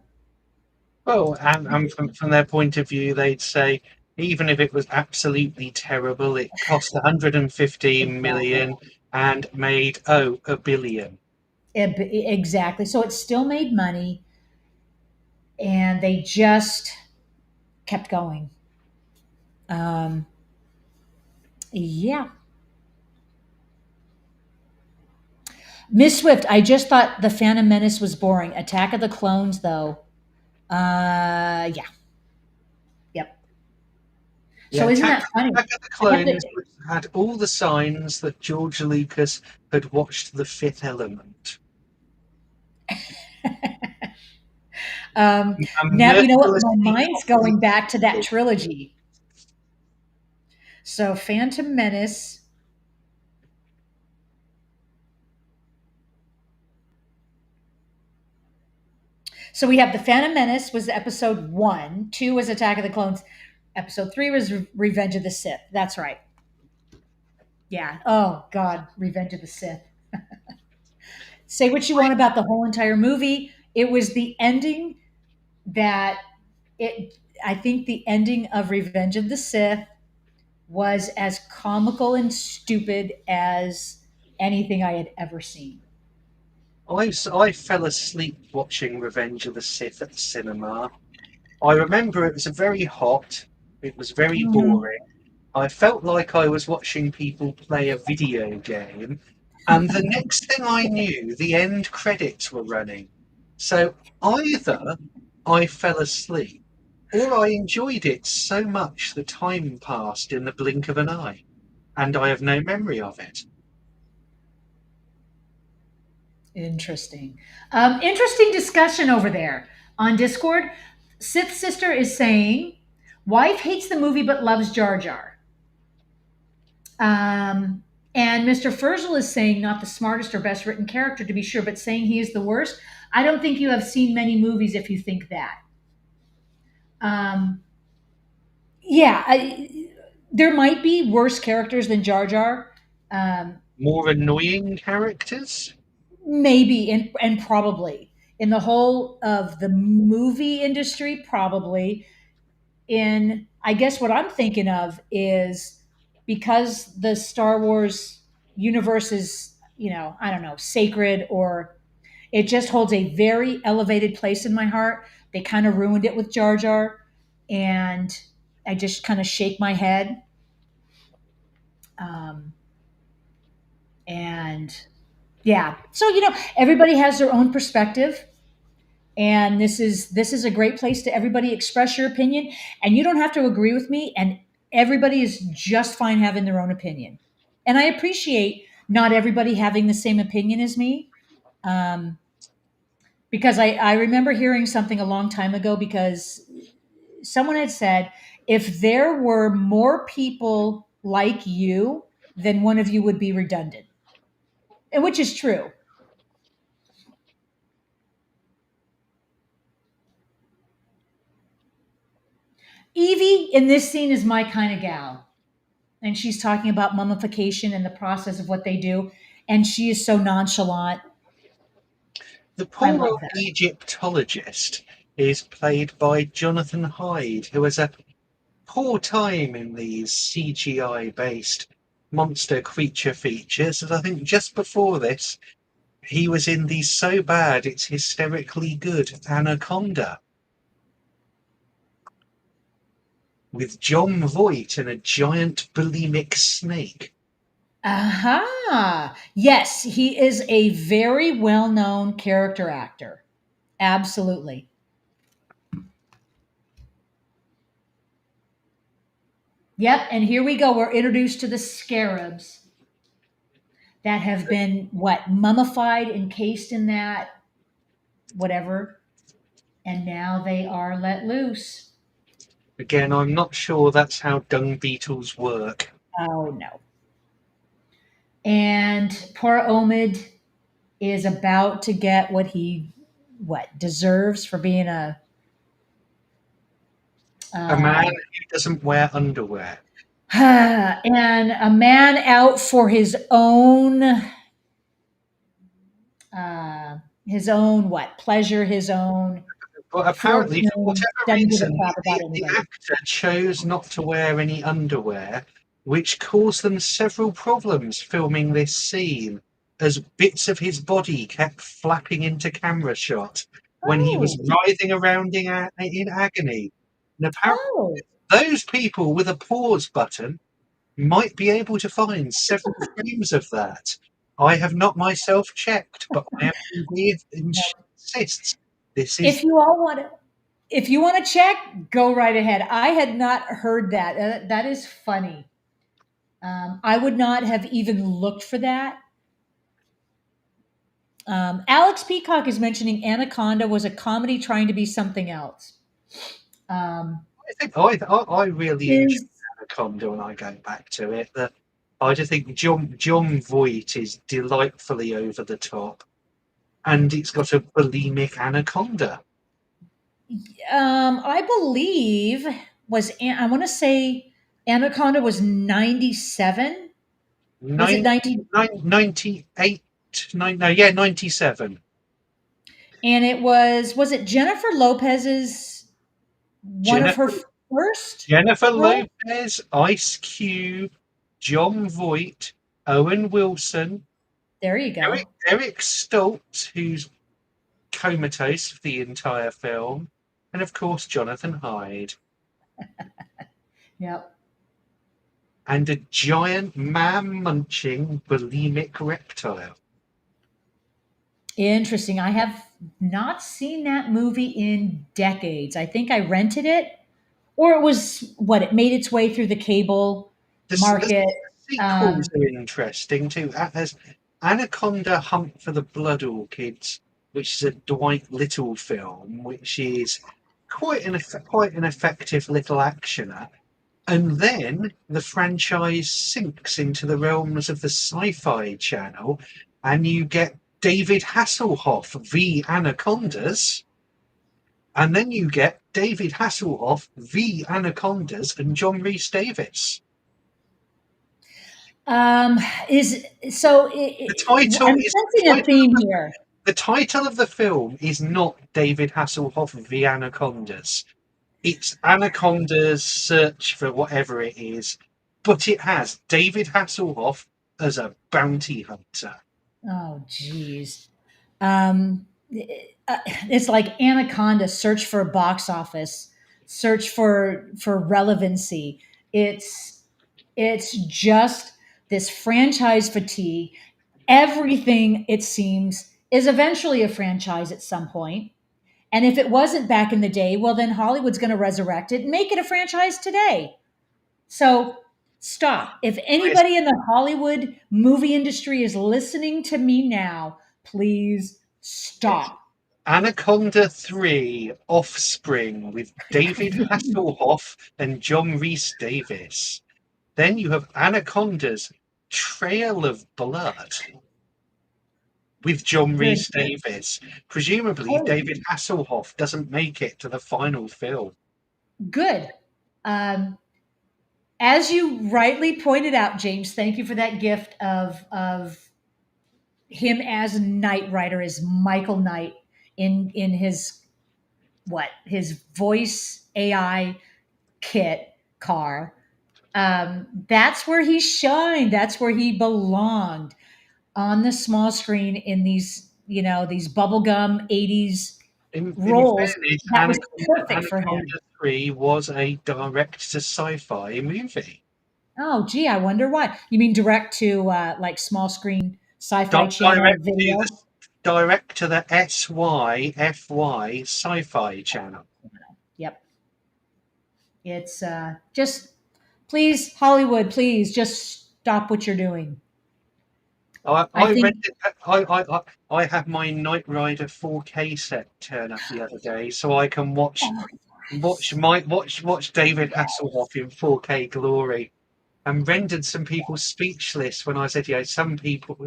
Well, and from their point of view, they'd say even if it was absolutely terrible, it cost 115 exactly. million and made a billion. Exactly. So it still made money and they just kept going. Um, yeah. Miss Swift, I just thought The Phantom Menace was boring. Attack of the Clones, though. Yeah. Yep. Yeah, So isn't that funny? Attack of the I get Clones had all the signs that George Lucas had watched The Fifth Element. And now, you know what? My mercilessly mind's opposite going back to that sequel. trilogy. So Phantom Menace. So we have The Phantom Menace was episode one. Two was Attack of the Clones. Episode three was Revenge of the Sith. That's right. Yeah. Oh, God. Revenge of the Sith. Say what you want about the whole entire movie. It was the ending that it I think the ending of Revenge of the Sith was as comical and stupid as anything I had ever seen. I fell asleep watching Revenge of the Sith at the cinema. I remember it was very hot. It was very Mm. boring. I felt like I was watching people play a video game, and the next thing I knew, the end credits were running. So either I fell asleep, or I enjoyed it so much the time passed in the blink of an eye, and I have no memory of it. Interesting. Interesting discussion over there on Discord. Sith Sister is saying, wife hates the movie but loves Jar Jar. Um, and Mr. Ferzel is saying, not the smartest or best written character to be sure, but saying he is the worst. I don't think you have seen many movies if you think that. Um, yeah, there might be worse characters than Jar Jar. Um, More annoying characters? Maybe and probably in the whole of the movie industry, probably. In I guess what I'm thinking of is because the Star Wars universe is, I don't know, sacred, or it just holds a very elevated place in my heart. They kind of ruined it with Jar Jar, and I just kind of shake my head. Um, and yeah, so everybody has their own perspective, and this is a great place to everybody express your opinion, and you don't have to agree with me, and everybody is just fine having their own opinion, and I appreciate not everybody having the same opinion as me. um, because I remember hearing something a long time ago, because someone had said, if there were more people like you, then one of you would be redundant, and which is true. Evie in this scene is my kind of gal, and she's talking about mummification and the process of what they do, and she is so nonchalant. The I poor love old that. Egyptologist is played by Jonathan Hyde, who has a poor time in these CGI based monster creature features. And I think just before this, he was in the so bad it's hysterically good Anaconda with John Voight and a giant bulimic snake. Aha, yes, he is a very well-known character actor, absolutely. Yep, and here we go, we're introduced to the scarabs that have been mummified, encased in that whatever, and now they are let loose. Again, I'm not sure that's how dung beetles work. Oh no. And poor Omid is about to get what he deserves for being A man uh, who doesn't wear underwear. and a man out for his own pleasure, his own But apparently, for fortune. whatever Doesn't give a reason, crap about the anybody. actor chose not to wear any underwear, which caused them several problems filming this scene, as bits of his body kept flapping into camera shot when he was Oh, writhing around in agony. And apparently, oh, those people with a pause button might be able to find several frames of that. I have not myself checked, but IMDb no. insists this is. If you all want to, if you want to check, go right ahead. I had not heard that. That is funny. I would not have even looked for that. Alex Peacock is mentioning Anaconda was a comedy trying to be something else. Um, I think I really enjoy is Anaconda when I go back to it. I just think John Voight is delightfully over the top, and it's got a bulimic anaconda. I believe I want to say Anaconda was 97. Was it Nine, 90? 98, no, yeah, 97. And it was it Jennifer Lopez's? one of her Jennifer first Jennifer roles. Lopez, Ice Cube, John Voight, Owen Wilson, There you Eric go. Eric Stoltz, who's comatose for the entire film, and of course Jonathan Hyde, Yep. and a giant man-munching bulimic reptile. Interesting. I have not seen that movie in decades. I think I rented it, or it was what it made its way through the cable The market. sequels Um, are interesting too. There's Anaconda Hunt for the Blood Orchids, which is a Dwight Little film, which is quite an effective little actioner. And then the franchise sinks into the realms of the Sci-Fi Channel, and you get David Hasselhoff v Anacondas, and then you get David Hasselhoff v Anacondas and John Rhys Davis. um, is so. The title I'm is sensing a theme here. the title of the film is not David Hasselhoff v Anacondas. It's Anaconda's Search for whatever it is, but it has David Hasselhoff as a bounty hunter. Oh, geez. Um, it's like Anaconda, search for box office, search for relevancy. It's it's just this franchise fatigue. Everything, it seems, is eventually a franchise at some point. And if it wasn't back in the day, well, then Hollywood's going to resurrect it and make it a franchise today. So stop. If Yes, anybody in the Hollywood movie industry is listening to me now, please yes. stop. Anaconda 3 Offspring with David Hasselhoff and John Rhys Davis. Then you have Anaconda's Trail of Blood with John Good. Rhys Davis. Presumably, Oh, David Hasselhoff doesn't make it to the final film. good. Um, as you rightly pointed out, James, thank you for that gift of him as Knight Rider, as Michael Knight in his his voice AI kit car. That's where he shined. That's where he belonged on the small screen in these these bubblegum 80s In roles. fairness, That was perfect for him. Anaconda 3 was a direct to sci-fi movie. Oh, gee, I wonder why. You mean direct to like small screen sci-fi channel Direct to video? the SYFY Sci-Fi Channel. Yep. It's just please Hollywood, please just stop what you're doing. I I read think it, I had my Knight Rider 4K set turn up the other day, so I can oh, watch David Hasselhoff in 4K glory, and rendered some people speechless when I said, some people,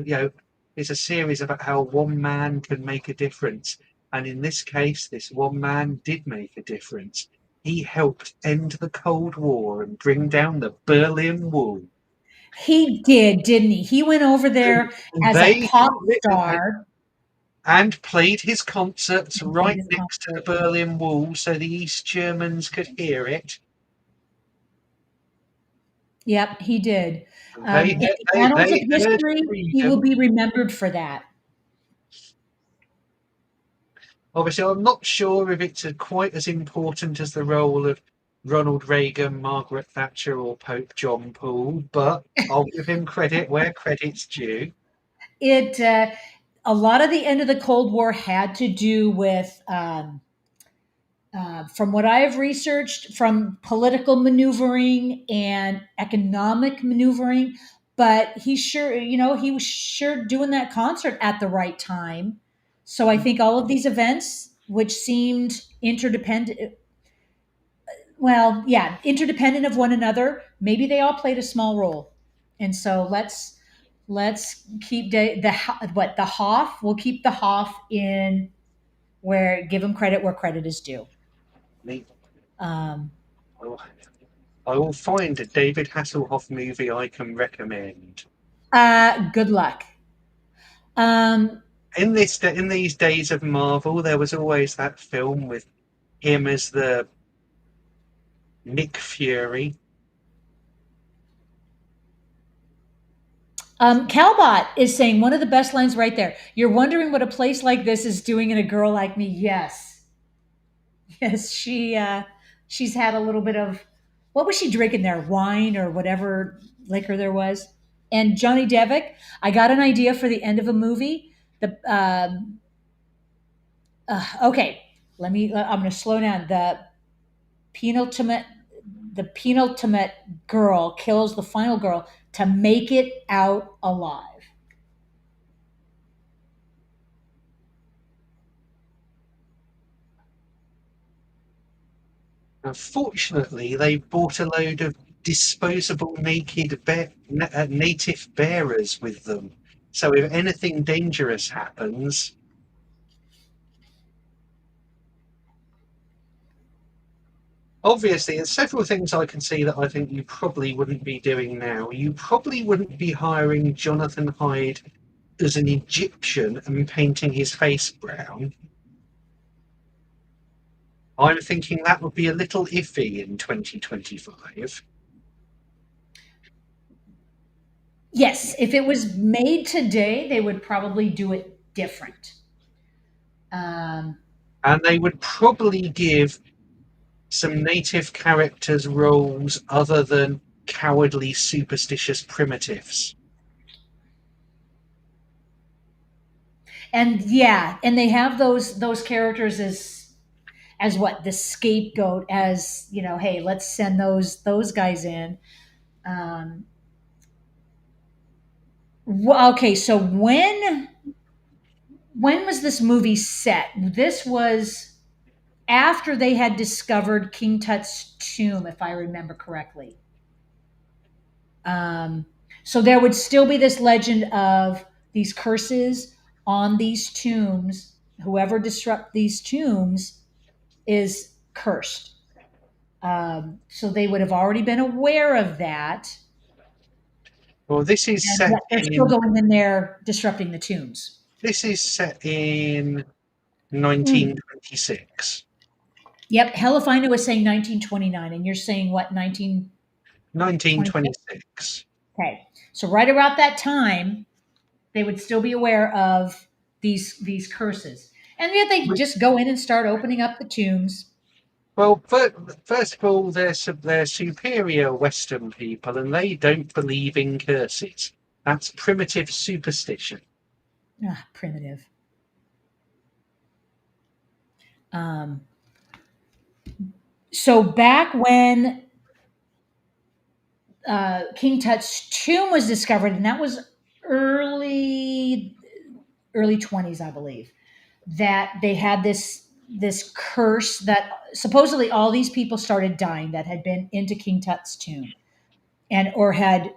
it's a series about how one man can make a difference. And in this case, this one man did make a difference. He helped end the Cold War and bring down the Berlin Wall. he did, didn't he? He went over And there as a they pop star and played his concerts and played right his next to the concert. Berlin Wall so the East Germans could hear it. Yep, he did. They In heard, the annals of they heard history, he will freedom. be remembered for that. Obviously, I'm not sure if it's quite as important as the role of Ronald Reagan, Margaret Thatcher, or Pope John Paul, but I'll give him credit where credit's due. It a lot of the end of the Cold War had to do with, from what I have researched, from political maneuvering and economic maneuvering. But he sure, he was sure doing that concert at the right time. So I think all of these events, which seemed interdependent, well, yeah, interdependent of one another, maybe they all played a small role. And so let's keep the Hoff. We'll keep the Hoff in where give him credit where credit is due. Um, I will find a David Hasselhoff movie I can recommend. good luck. Um, In these days of Marvel, there was always that film with him as the Nick Fury. Calbot is saying one of the best lines right there. You're wondering what a place like this is doing in a girl like me. Yes, yes, she's had a little bit of what was she drinking there? Wine or whatever liquor there was. And Johnny Devick, I got an idea for the end of a movie. The okay, let me. I'm going to slow down. Penultimate, the penultimate girl kills the final girl to make it out alive. Unfortunately, they bought a load of disposable native bearers with them. So if anything dangerous happens, obviously, there's several things I can see that I think you probably wouldn't be doing now. You probably wouldn't be hiring Jonathan Hyde as an Egyptian and painting his face brown. I'm thinking that would be a little iffy in 2025. Yes, if it was made today, they would probably do it different. Um, And they would probably give some native characters roles other than cowardly, superstitious primitives. and yeah, and they have those characters as what the scapegoat, as you know, hey, let's send those guys in. Um, okay, so when was this movie set? This was after they had discovered King Tut's tomb, if I remember correctly. Um, so there would still be this legend of these curses on these tombs. Whoever disrupt these tombs is cursed. So they would have already been aware of that, Well, and yet they're still going in there disrupting the tombs. this is set in Mm. 1926. Yep, hell if I know is saying 1929, and you're saying what, 1926? 1926. Okay, so right around that time, they would still be aware of these curses, and yet they just go in and start opening up the tombs. Well, first of all, they're superior Western people, and they don't believe in curses. That's primitive superstition. Ah, primitive. Um, so back when King Tut's tomb was discovered, and that was early 20s, I believe, that they had this curse that supposedly all these people started dying that had been into King Tut's tomb and or had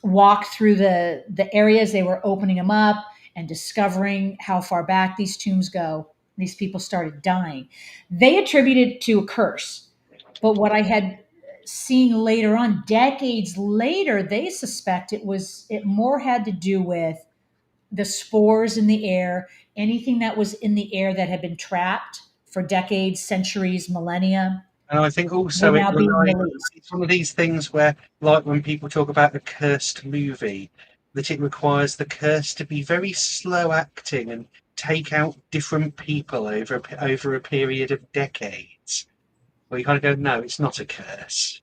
walked through the areas they were opening them up and discovering how far back these tombs go. These people started dying. They attributed it to a curse, but what I had seen later on, decades later, they suspect it more had to do with the spores in the air, anything that was in the air that had been trapped for decades, centuries, millennia, And I think were also now being released. it's one of these things where, like when people talk about a cursed movie, that it requires the curse to be very slow acting and take out different people over a period of decades. Where you kind of go, no, it's not a curse.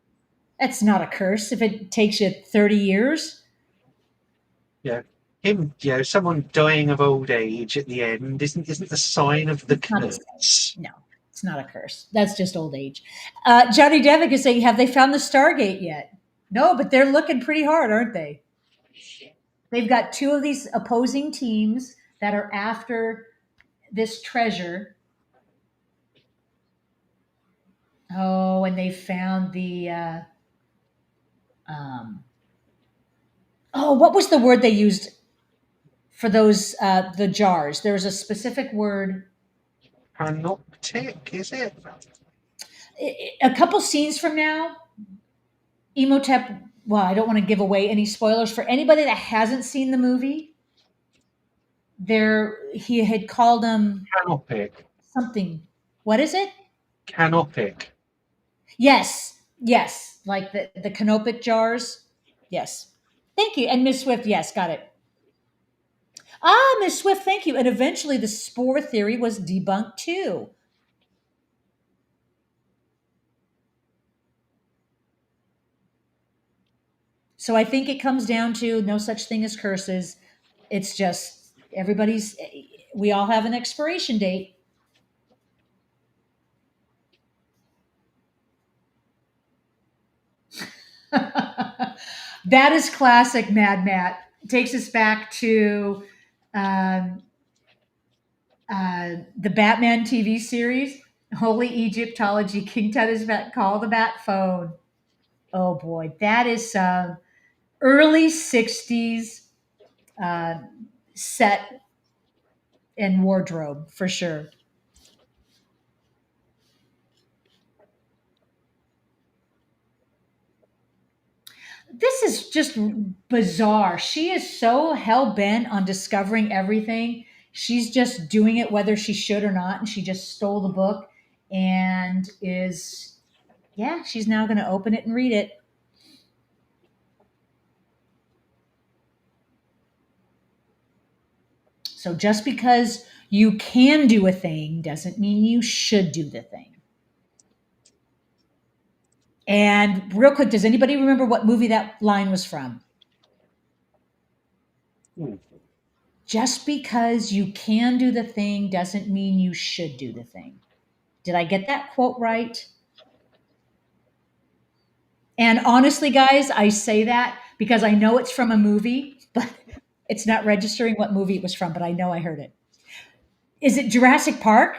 That's not a curse if it takes you 30 years. Yeah, someone dying of old age at the end isn't the sign of the It's not the same. curse. No, it's not a curse. That's just old age. Johnny Devick is saying, have they found the Stargate yet? No, but they're looking pretty hard, aren't they? They've got two of these opposing teams that are after this treasure. Oh, and they found the um, oh, what was the word they used for those the jars? There was a specific word. Panoptic, is it? A couple scenes from now, Emotep. Well, I don't want to give away any spoilers for anybody that hasn't seen the movie. There, he had called him Canopic. something. What is it? Canopic. Yes, yes, like the canopic jars. Yes, thank you. And Miss Swift, yes, got it. Ah, Miss Swift, thank you. And eventually, the spore theory was debunked too. So I think it comes down to no such thing as curses. It's just everybody's. We all have an expiration date. That is classic Mad Matt. It takes us back to um, the Batman TV series, Holy Egyptology, King Tut's Bat, Call the Bat Phone. Oh boy, that is some early 60s uh, set and wardrobe for sure. This is just bizarre. She is so hell bent on discovering everything. She's just doing it whether she should or not. And she just stole the book and is, yeah, she's now going to open it and read it. So just because you can do a thing doesn't mean you should do the thing. And real quick, does anybody remember what movie that line was from? Hmm. Just because you can do the thing doesn't mean you should do the thing. Did I get that quote right? And honestly, guys, I say that because I know it's from a movie, but it's not registering what movie it was from, but I know I heard it. Is it Jurassic Park?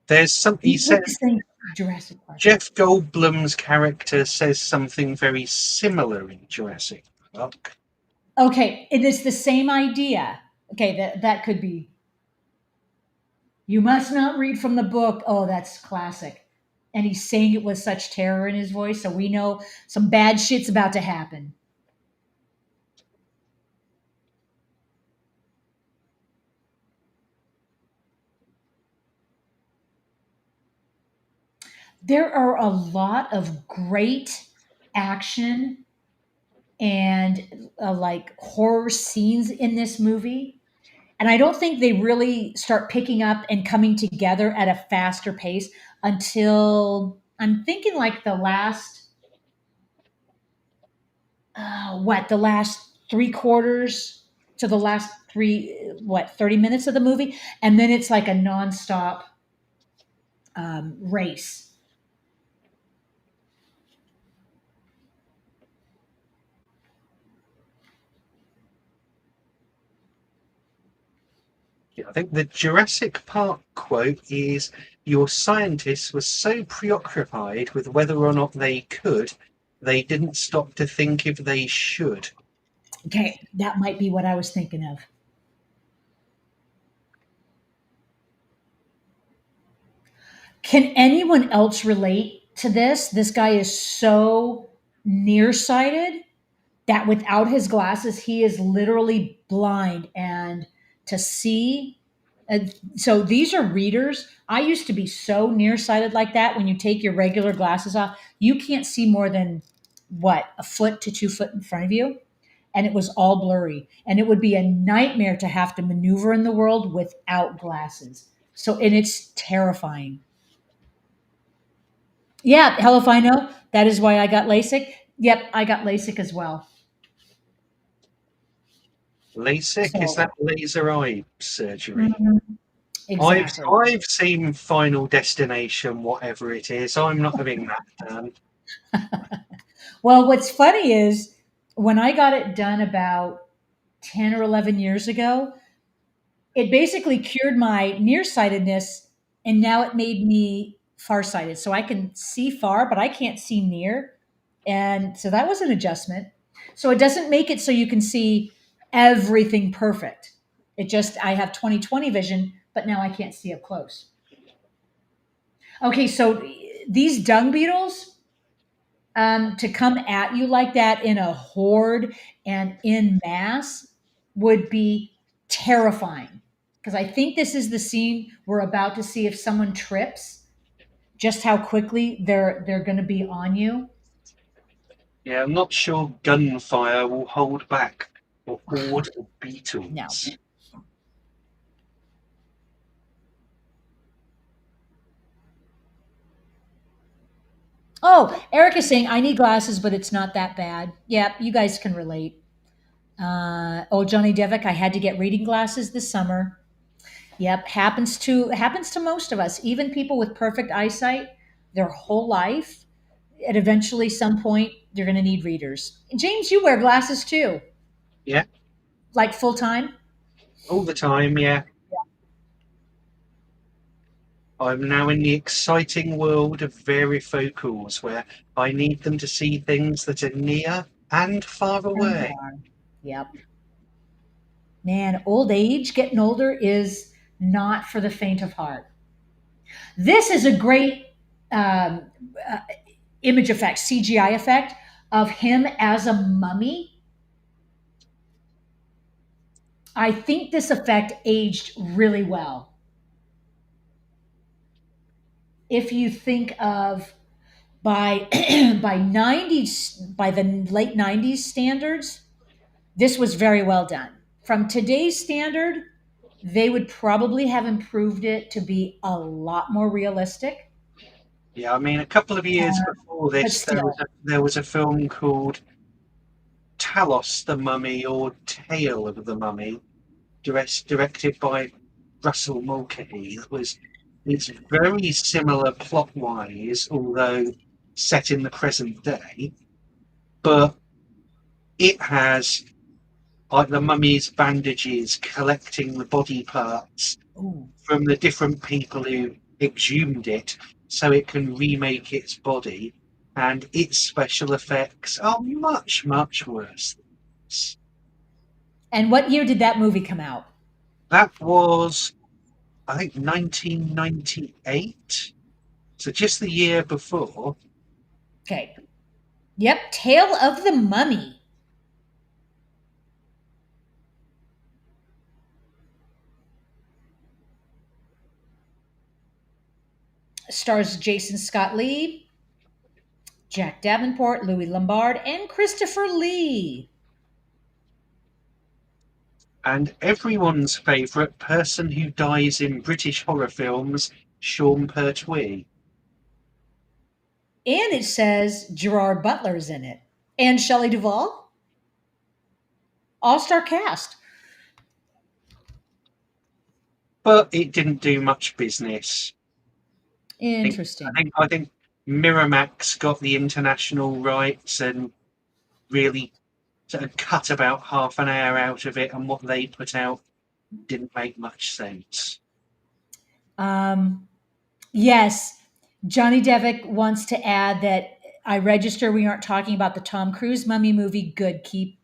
There's some. He You said keep saying Jurassic Park. Jeff Goldblum's character says something very similar in Jurassic Park. Okay, it is the same idea. Okay, that could be. You must not read from the book. Oh, that's classic. And he's saying it with such terror in his voice, so we know some bad shit's about to happen. There are a lot of great action and like horror scenes in this movie. And I don't think they really start picking up and coming together at a faster pace until I'm thinking like the last, the last three quarters to the last 30 minutes of the movie. And then it's like a nonstop race. Yeah, I think the Jurassic Park quote is your scientists were so preoccupied with whether or not they could, they didn't stop to think if they should. Okay, that might be what I was thinking of. Can anyone else relate to this? This guy is so nearsighted that without his glasses, he is literally blind. And to see, so these are readers. I used to be so nearsighted like that. When you take your regular glasses off, you can't see more than what, a foot to 2 foot in front of you. And it was all blurry. And it would be a nightmare to have to maneuver in the world without glasses. So, and it's terrifying. Yeah, hell if I know. That is why I got LASIK. Yep, I got LASIK as well. LASIK, is So, that laser eye surgery? mhm, I've exactly. I've seen Final Destination, whatever it is. I'm not having that done. Well, what's funny is when I got it done about 10 or 11 years ago, it basically cured my nearsightedness and now it made me farsighted. So I can see far, but I can't see near. And so that was an adjustment. So it doesn't make it so you can see everything perfect. It just, I have 20/20 vision, but now I can't see up close. Okay, so these dung beetles, to come at you like that in a horde and in mass would be terrifying. Because I think this is the scene we're about to see if someone trips. just how quickly they're going to be on you. Yeah, I'm not sure gunfire will hold back a horde of No. beetles. Oh, Eric is saying I need glasses, but it's not that bad. Yeah, you guys can relate. Oh, Johnny Devick, I had to get reading glasses this summer. Yep, happens to most of us, even people with perfect eyesight, their whole life. At eventually some point, you're going to need readers. James, you wear glasses too, Yeah, like full time. all the time, yeah. I'm now in the exciting world of varifocals where I need them to see things that are near and far And away. far. Yep. Man, old age, getting older is not for the faint of heart. This is a great um, uh, image effect, CGI effect of him as a mummy. I think this effect aged really well. If you think of by by 90s, by the late 90s standards, this was very well done. From today's standard, they would probably have improved it to be a lot more realistic. Yeah, I mean, a couple of years before But this, still, there was a film called Talos the Mummy or Tale of the Mummy, directed by Russell Mulcahy. It's very similar plot wise, although set in the present day, but it has like the mummy's bandages collecting the body parts ooh. from the different people who exhumed it so it can remake its body, and its special effects are much, much worse than this. And what year did that movie come out? That was, I think, 1998. So just the year before. Okay. Yep, Tale of the Mummy. Stars Jason Scott Lee, Jack Davenport, Louis Lombard, and Christopher Lee. And everyone's favourite person who dies in British horror films, Sean Pertwee. And it says Gerard Butler's in it. And Shelley Duvall. All star cast. But it didn't do much business. Interesting. I think Miramax got the international rights and really sort of cut about half an hour out of it, and what they put out didn't make much sense. Um, yes, Johnny Devick wants to add that I register we aren't talking about the Tom Cruise mummy movie. Good, keep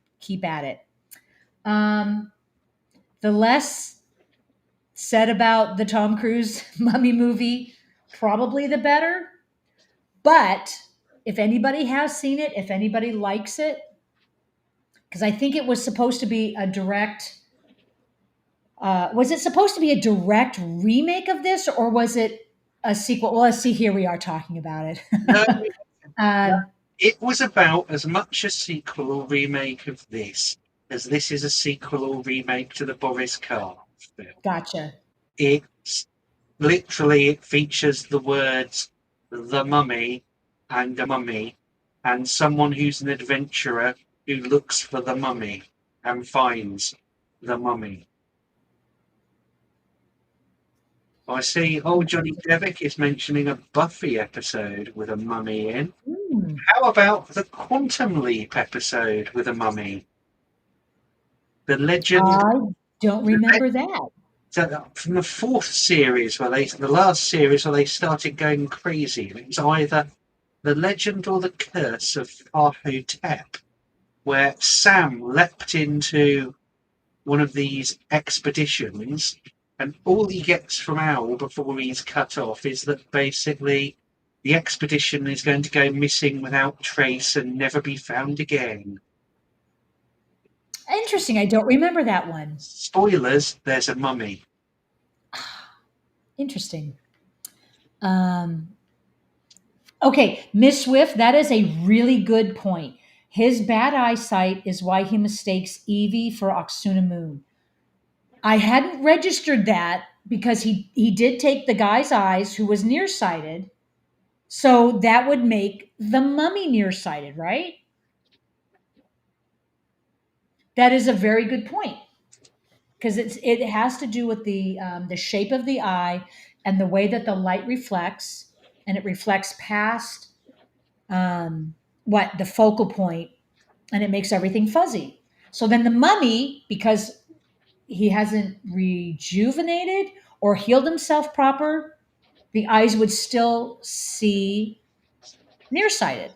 at it. Um, the less said about the Tom Cruise mummy movie, probably the better. But if anybody has seen it, if anybody likes it, because I think it was supposed to be a direct. Was it supposed to be a direct remake of this, or was it a sequel? Well, let's see. Here we are talking about it. No, um, it was about as much a sequel or remake of this as this is a sequel or remake to the Boris Karloff film. gotcha. It's literally, it features the words "the mummy" and "a mummy" and someone who's an adventurer who looks for the mummy and finds the mummy. I see old Johnny Devick is mentioning a Buffy episode with a mummy in. Hmm. How about the Quantum Leap episode with a mummy? The legend I don't remember that. from the fourth series, the last series where they started going crazy. It was either the legend or the curse of Ahotep, where Sam leapt into one of these expeditions, and all he gets from Owl before he's cut off is that basically the expedition is going to go missing without trace and never be found again. Interesting. I don't remember that one. Spoilers, there's a mummy. Interesting. Um, Okay, Miss Swift, that is a really good point. His bad eyesight is why he mistakes Evie for Oxuna Moon. I hadn't registered that because he did take the guy's eyes who was nearsighted. So that would make the mummy nearsighted, right? That is a very good point because it has to do with the shape of the eye and the way that the light reflects, and it reflects past um, what the focal point, and it makes everything fuzzy. So then the mummy, because he hasn't rejuvenated or healed himself proper, the eyes would still see nearsighted.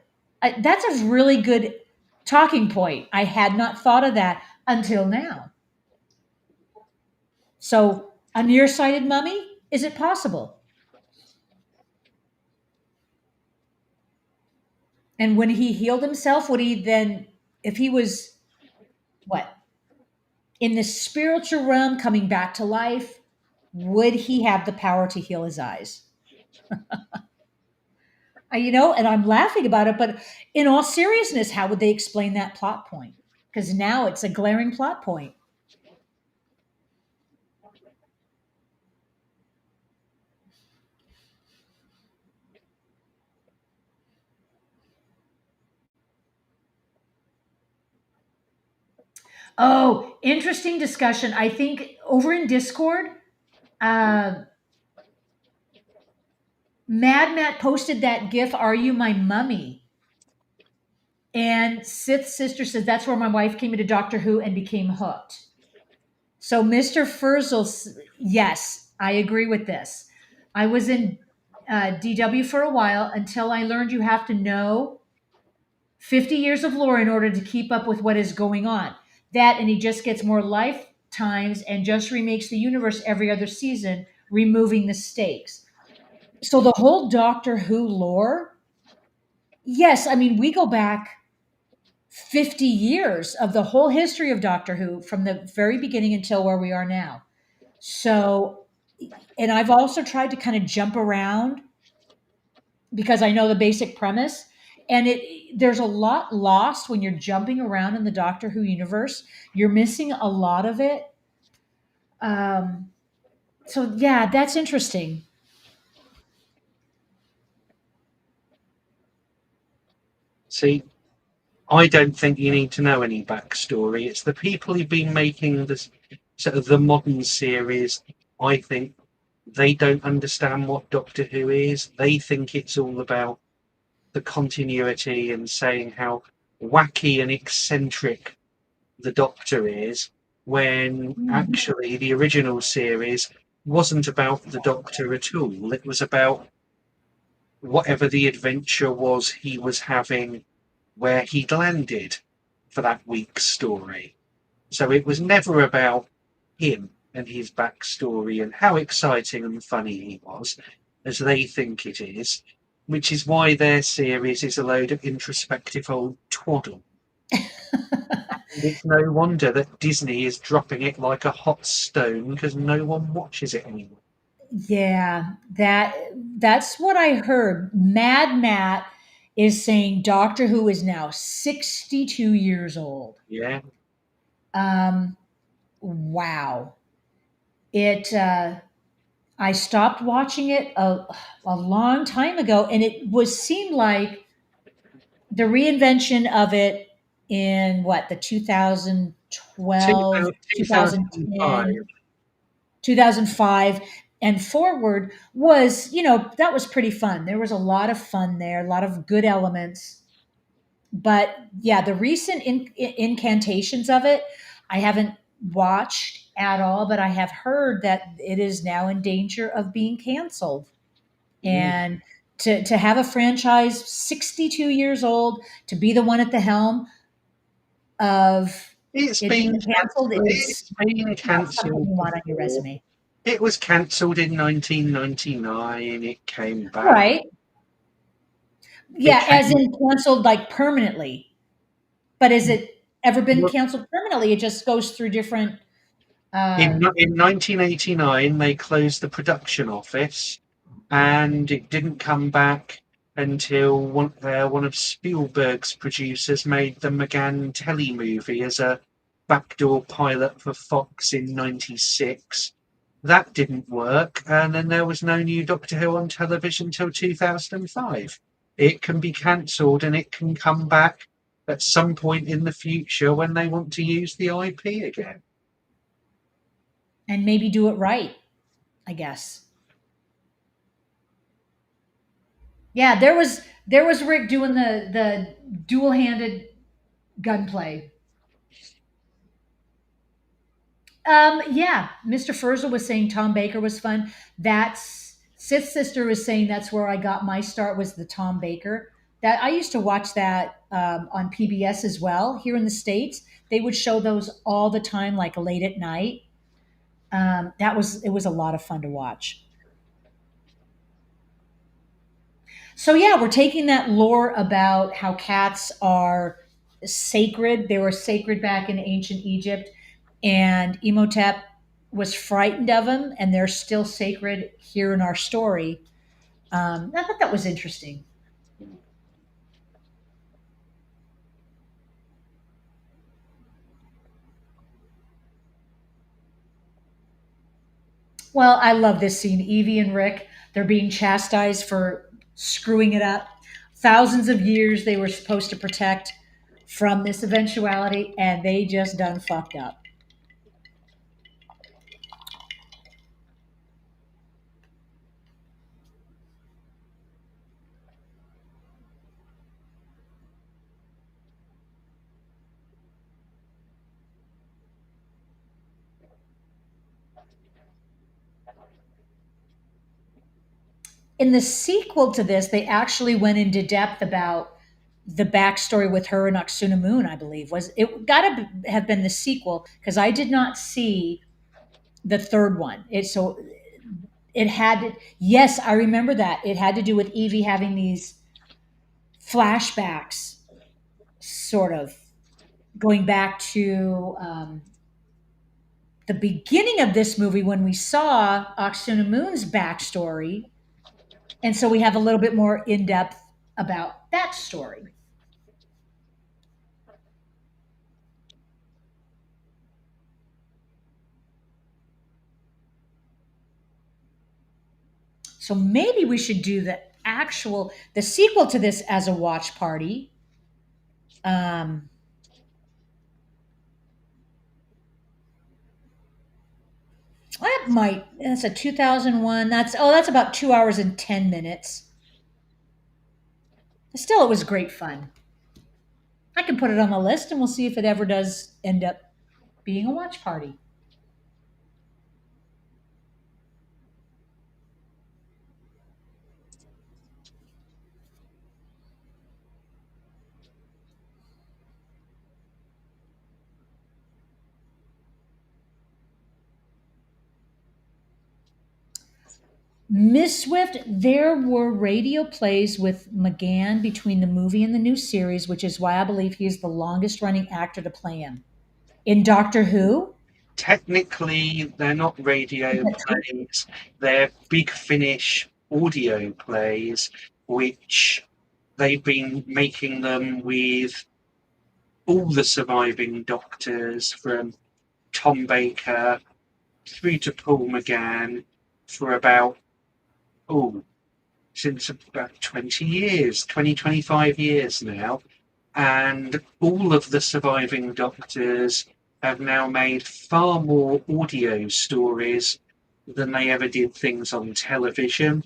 That's a really good talking point. I had not thought of that until now. So, a nearsighted mummy, is it possible? And when he healed himself, would he then, if he was what, in the spiritual realm coming back to life, would he have the power to heal his eyes? And I'm laughing about it, but in all seriousness, how would they explain that plot point? Because now it's a glaring plot point. Oh, interesting discussion. I think over in Discord, uh, Mad Matt posted that GIF, "Are You My Mummy?" And Sith's sister says that's where my wife came into Doctor Who and became hooked. So Mr. Furzel, yes, I agree with this. I was in DW for a while until I learned you have to know 50 years of lore in order to keep up with what is going on. That, and he just gets more lifetimes and just remakes the universe every other season, removing the stakes. So the whole Doctor Who lore, yes, I mean, we go back 50 years of the whole history of Doctor Who from the very beginning until where we are now. So, and I've also tried to kind of jump around because I know the basic premise. And there's a lot lost when you're jumping around in the Doctor Who universe. You're missing a lot of it. Um, so yeah, that's interesting. See, I don't think you need to know any backstory. It's the people who've been making this sort of the modern series. I think they don't understand what Doctor Who is. They think it's all about the continuity and saying how wacky and eccentric the Doctor is, when Mhm. actually the original series wasn't about the Doctor at all. It was about whatever the adventure was he was having where he'd landed for that week's story. So it was never about him and his backstory and how exciting and funny he was, as they think it is, which is why their series is a load of introspective old twaddle. And it's no wonder that Disney is dropping it like a hot stone because no one watches it anymore. Yeah, that's what I heard. Mad Matt is saying Doctor Who is now 62 years old. Yeah, Um, wow. It I stopped watching it a long time ago, and it was seemed like the reinvention of it in what, the 2012, 2005. 2005 and forward was, that was pretty fun. There was a lot of fun there, a lot of good elements. But yeah, the recent incantations of it, I haven't watched at all, but I have heard that it is now in danger of being canceled. Mm. And to have a franchise 62 years old to be the one at the helm of It's it been being canceled cancelled. It's is been not something cancelled you want on your before. resume. It was cancelled in 1999. It came back. Right. It Yeah, as came in canceled like permanently. But has it ever been well, canceled permanently? It just goes through different uh in 1989. They closed the production office, and it didn't come back until one of Spielberg's producers made the McGann telemovie as a backdoor pilot for Fox in '96. That didn't work, and then there was no new Doctor Who on television till 2005. It can be cancelled and it can come back at some point in the future when they want to use the IP again. And maybe do it right, I guess. Yeah, there was Rick doing the dual handed gunplay. Yeah, Mr. Fraser was saying Tom Baker was fun. That's Sith's sister was saying that's where I got my start was the Tom Baker. That I used to watch that on PBS as well here in the states. They would show those all the time, like late at night. It was a lot of fun to watch. So yeah, we're taking that lore about how cats are sacred. They were sacred back in ancient Egypt, and Imhotep was frightened of them, and they're still sacred here in our story. I thought that was interesting. Well, I love this scene. Evie and Rick, they're being chastised for screwing it up. Thousands of years they were supposed to protect from this eventuality, and they just done fucked up. In the sequel to this, they actually went into depth about the backstory with her and Oxuna Moon. I believe was it got to have been the sequel because I did not see the third one. It had yes, I remember that it had to do with Evie having these flashbacks, sort of going back to the beginning of this movie when we saw Oxuna Moon's backstory, and so we have a little bit more in depth about that story. So maybe we should do the sequel to this as a watch party. Um, that might that's a 2001. That's about 2 hours and 10 minutes. Still, it was great fun. I can put it on the list, and we'll see if it ever does end up being a watch party. Miss Swift, there were radio plays with McGann between the movie and the new series, which is why I believe he is the longest running actor to play him. In Doctor Who, Technically, they're not is radio that true? plays, they're Big Finish audio plays, which they've been making them with all the surviving doctors from Tom Baker through to Paul McGann for about, oh, since about 20 years, 25 years now. And all of the surviving doctors have now made far more audio stories than they ever did things on television.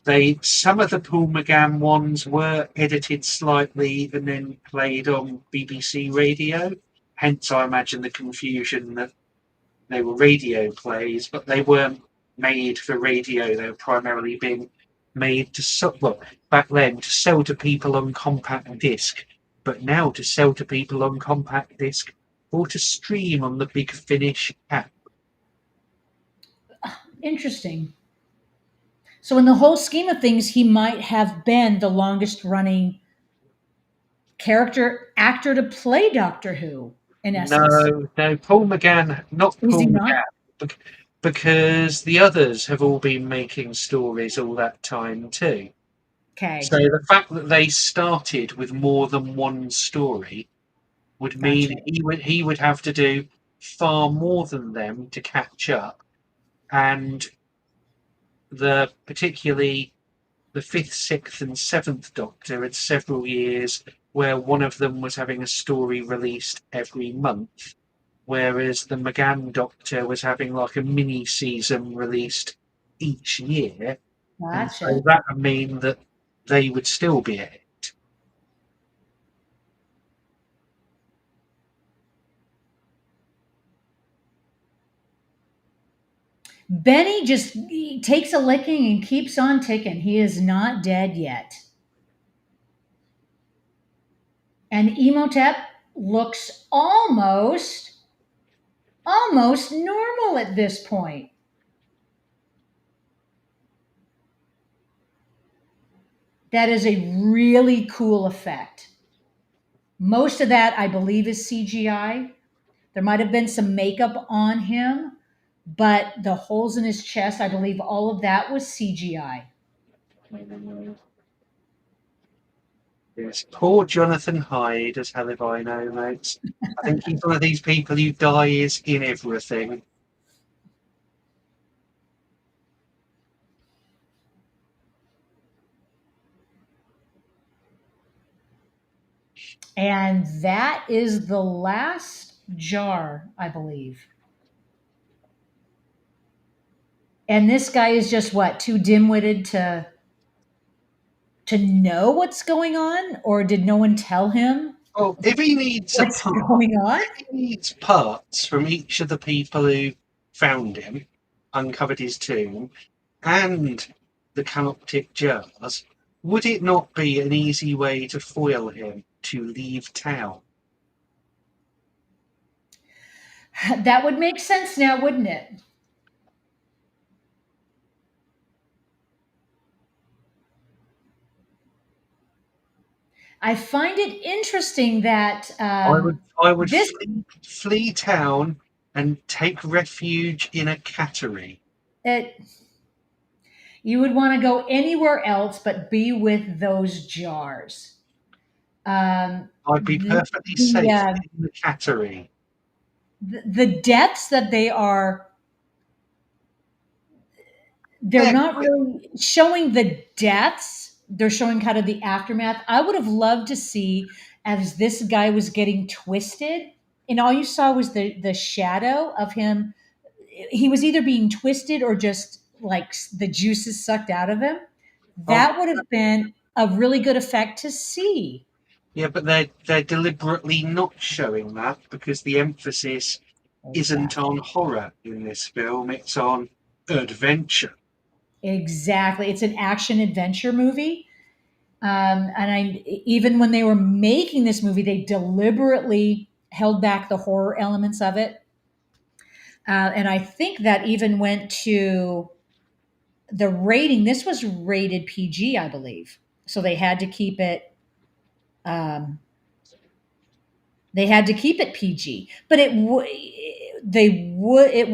They Some of the Paul McGann ones were edited slightly and then played on BBC Radio. Hence, I imagine the confusion that they were radio plays, but they weren't made for radio. They were primarily being made to sell, well, back then to sell to people on compact disc, but now to sell to people on compact disc or to stream on the Big Finish app. Interesting. So, in the whole scheme of things, he might have been the longest running character actor to play Doctor Who, in essence. No, no, Paul McGann, not Is he Paul not? McGann, because the others have all been making stories all that time too. So Okay. the fact that they started with more than one story would Gotcha. mean he would have to do far more than them to catch up, and particularly the fifth, sixth, and seventh Doctor had several years where one of them was having a story released every month, whereas the McGann Doctor was having like a mini season released each year, and so Gotcha. that would mean that they would still be ahead. Benny just he takes a licking and keeps on ticking. He is not dead yet. And Emotep looks almost normal at this point. That is a really cool effect. Most of that, I believe, is CGI. There might have been some makeup on him, but the holes in his chest, I believe all of that was CGI. Yes, poor Jonathan Hyde, as hell if I know, mate. I think he's one of these people who dies in everything. And that is the last jar, I believe. And this guy is just what, too dim-witted to know what's going on, or did no one tell him Well, if he needs a what's part, going on? if he needs parts from each of the people who found him, uncovered his tomb, and the Canoptic jars, would it not be an easy way to foil him to leave town? That would make sense now, wouldn't it? I find it interesting that I would this flee town and take refuge in a cattery. it, you would want to go anywhere else but be with those jars. Um, I'd be the, perfectly the, safe uh, in the cattery. the depths that they are, they're They're not quite, really showing the deaths. They're showing kind of the aftermath. I would have loved to see as this guy was getting twisted, and all you saw was the shadow of him. He was either being twisted or just like the juices sucked out of him. oh, That would have been a really good effect to see. yeah, but they're deliberately not showing that because the emphasis isn't Exactly. on horror in this film; it's on adventure. Exactly. It's an action adventure movie. And I even when they were making this movie, they deliberately held back the horror elements of it. And I think that even went to the rating. This was rated PG, I believe. So um, they had to keep it PG. But it would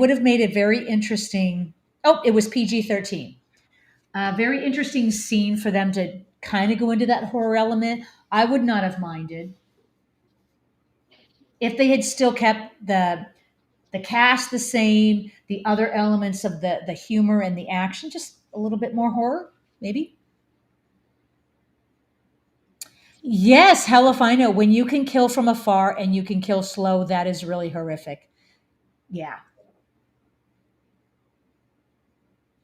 have made it very interesting. Oh, it was PG-13. Very interesting scene for them to kind of go into that horror element. I would not have minded if they had still kept the cast the same, the other elements of the humor and the action, just a little bit more horror, maybe. Yes, hell if I know. When you can kill from afar and you can kill slow, that is really horrific. Yeah.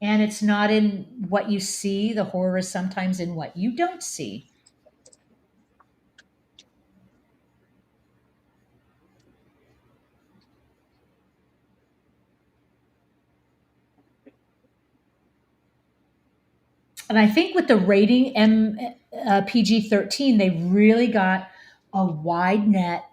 And it's not in what you see. The horror is sometimes in what you don't see. And I think with the rating PG-13, they really got a wide net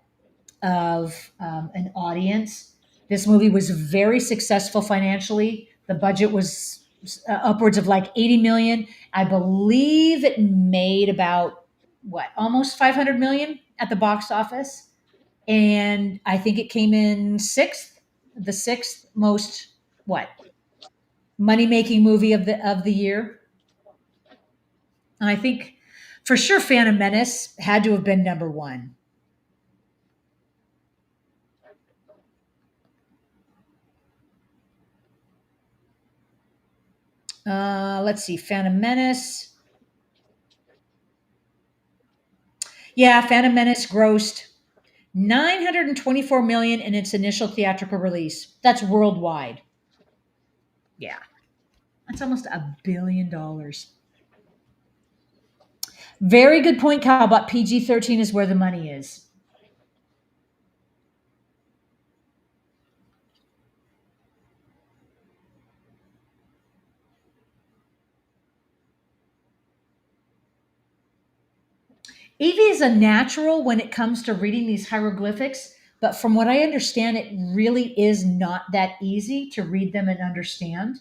of an audience. This movie was very successful financially. The budget was upwards of like 80 million. I believe it made about what, almost 500 million at the box office. And I think it came in sixth, the sixth most what money making movie of the year. And I think for sure Phantom Menace had to have been number one. Let's see, Phantom Menace. Yeah, Phantom Menace grossed 924 million in its initial theatrical release. That's worldwide. Yeah, that's almost $1 billion. Very good point, Kyle. But PG-13 is where the money is. Evie is a natural when it comes to reading these hieroglyphics, but from what I understand, it really is not that easy to read them and understand.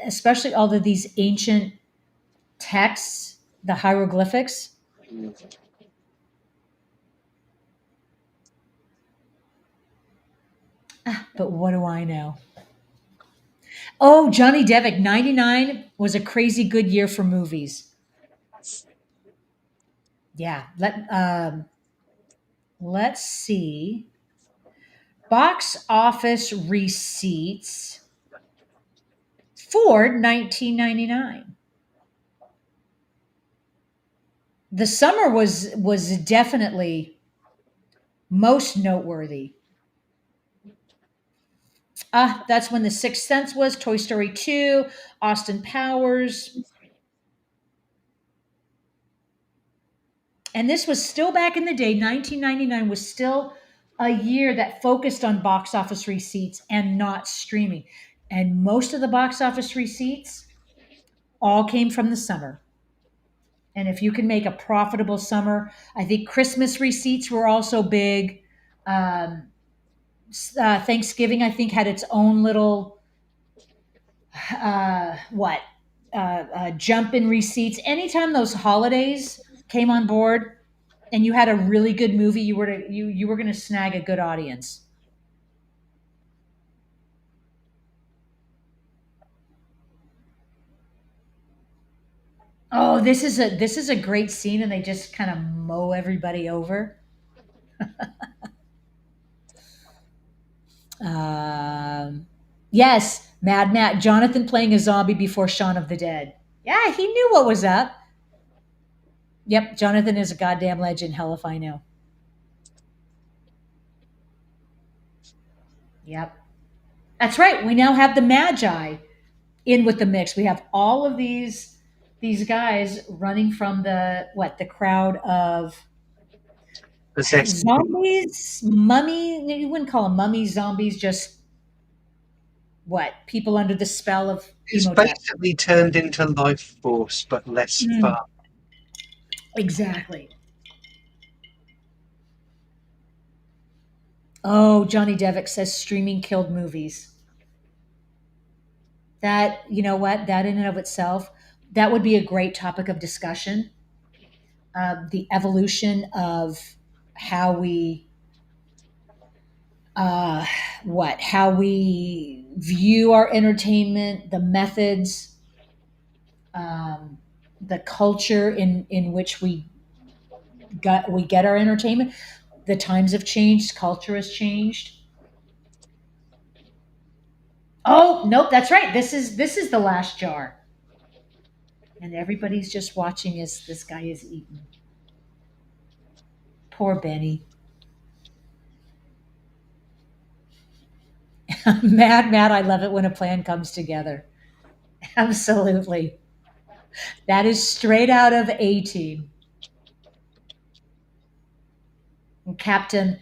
Especially all of these ancient texts, the hieroglyphics. But what do I know? Oh, Johnny Devick, 99 was a crazy good year for movies. Yeah. Let's see. Box office receipts for 1999. The summer was definitely most noteworthy. That's when The Sixth Sense was, Toy Story 2, Austin Powers. And this was still back in the day. 1999 was still a year that focused on box office receipts and not streaming. And most of the box office receipts all came from the summer. And if you can make a profitable summer, I think Christmas receipts were also big. Um, Thanksgiving, I think, had its own little what jump in receipts. Anytime those holidays came on board, and you had a really good movie, you were going to snag a good audience. Oh, this is a great scene, and they just kind of mow everybody over. Um, yes, Mad Matt Jonathan playing a zombie before Shaun of the Dead. Yeah, he knew what was up. Yep, Jonathan is a goddamn legend. Hell if I know. Yep, that's right. We now have the Magi in with the mix. We have all of these guys running from the crowd of Possessed. zombies, mummy. You wouldn't call them mummies, zombies. Just what people under the spell of It's emo death. basically turned into life force, but less fun. Mm, exactly. Oh, Johnny Devick says streaming killed movies. That you know what? That in and of itself, that would be a great topic of discussion. The evolution of how we uh, how we view our entertainment, the methods, um, the culture in which we get our entertainment. The times have changed, culture has changed. Oh nope, that's right. This is the last jar, and everybody's just watching as this guy is eaten. Poor Benny. Mad. I love it when a plan comes together. Absolutely. That is straight out of A Team. Captain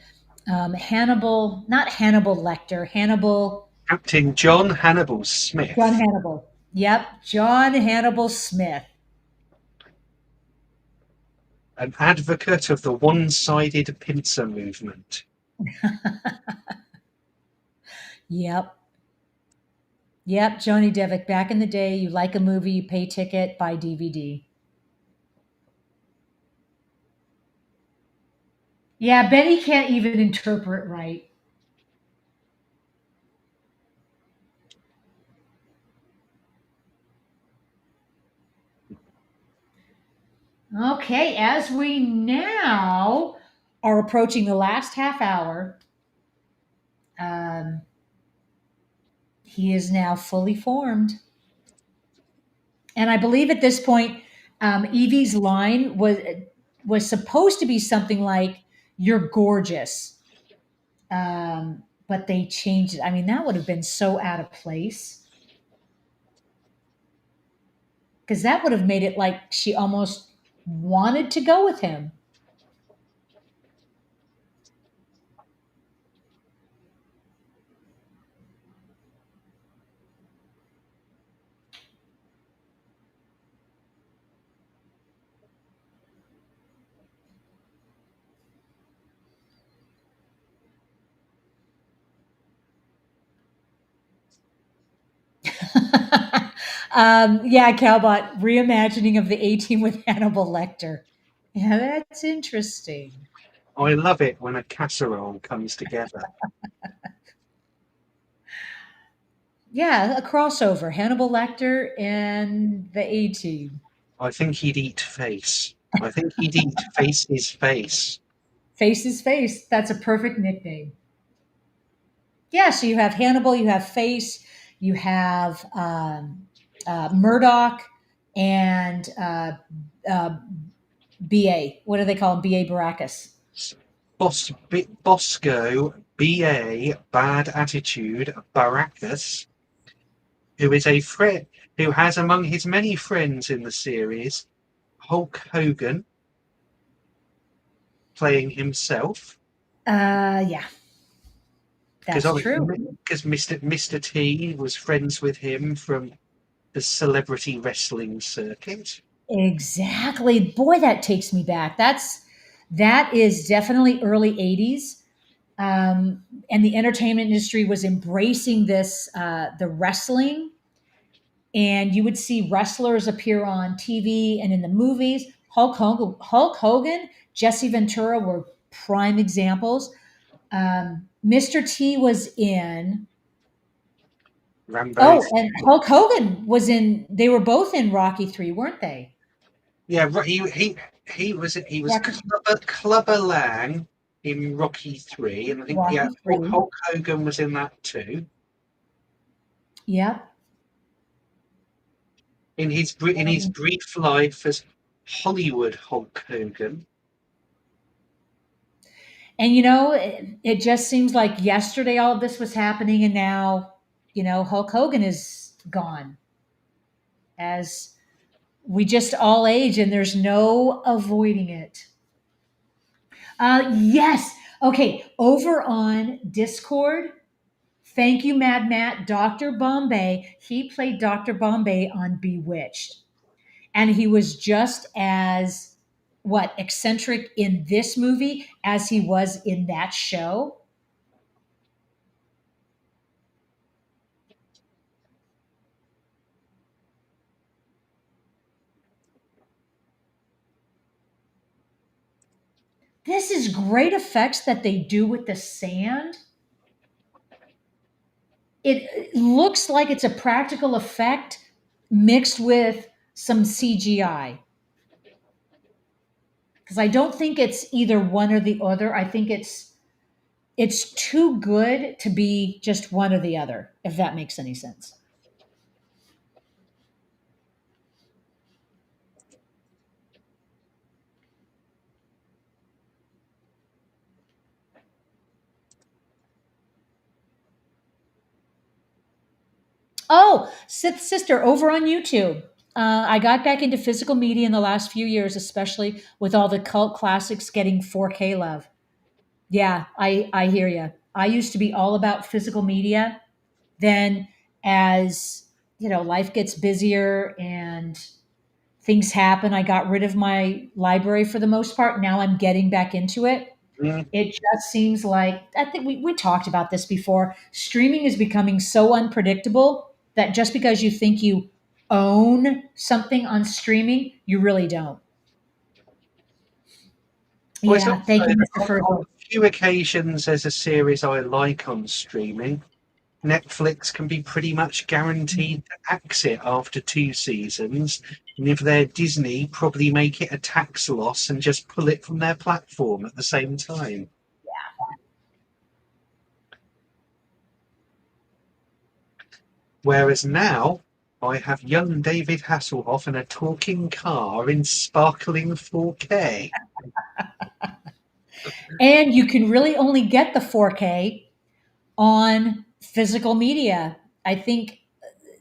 Hannibal, not Hannibal Lecter, Hannibal, Captain John Hannibal John Smith, Hannibal. Yep, John Hannibal Smith. an advocate of the one-sided pincer movement. Yep, yep, Johnny Devick. Back in the day, you like a movie, you pay ticket, buy DVD. Yeah, Benny can't even interpret right. Okay, as we now are approaching the last half hour, um, he is now fully formed. And I believe at this point, Evie's line was supposed to be something like "You're gorgeous," but they changed it. I mean, that would have been so out of place because that would have made it like she almost wanted to go with him. Yeah, Calbot, reimagining of the A Team with Hannibal Lecter. Yeah, that's interesting. I love it when a casserole comes together. Yeah, a crossover Hannibal Lecter and the A Team. I think he'd eat face. I think he'd eat Face's face. Face's Face. That's a perfect nickname. Yeah, so you have Hannibal, you have Face, you have Murdoch, and uh, BA. What do they call him? BA Baracus. Bosco, B.A., Bad Attitude, Baracus, who is a friend who has among his many friends in the series Hulk Hogan playing himself, Yeah, that's because true. Mr. T was friends with him from the celebrity wrestling circuit. Exactly. Boy, that takes me back. That is definitely early 80s. And the entertainment industry was embracing this the wrestling, and you would see wrestlers appear on TV and in the movies. Hulk Hogan, Jesse Ventura were prime examples. Mr. T was in. Rambo. Oh, and Hulk Hogan was in. They were both in Rocky 3, weren't they? Yeah, he was Rocky Clubber Lang in Rocky 3, and I think yeah, Rocky 3. Hulk Hogan was in that too. Yep. In his brief life as Hollywood Hulk Hogan. And it just seems like yesterday all of this was happening, and now, Hulk Hogan is gone. As we just all age, and there's no avoiding it. Yes. Okay. Over on Discord, thank you, Mad Matt. Dr. Bombay. He played Dr. Bombay on Bewitched, and he was just as what eccentric in this movie as he was in that show. This is great effects that they do with the sand. It looks like it's a practical effect mixed with some CGI. Because I don't think it's either one or the other. I think it's too good to be just one or the other, if that makes any sense. Oh, Sith Sister over on YouTube. I got back into physical media in the last few years, especially with all the cult classics getting 4K love. Yeah, I hear you. I used to be all about physical media. Then, as life gets busier and things happen, I got rid of my library for the most part. Now I'm getting back into it. Mm. It just seems like, I think we talked about this before. Streaming is becoming so unpredictable that just because you think you own something on streaming, you really don't. Well, it's Yeah, also thank you, Mr. on Fergal. the few occasions there's a series I like on streaming. Netflix can be pretty much guaranteed to axe it after two seasons. And if they're Disney, probably make it a tax loss and just pull it from their platform at the same time. Whereas now, I have young David Hasselhoff in a talking car in sparkling 4K. And you can really only get the 4K on physical media. I think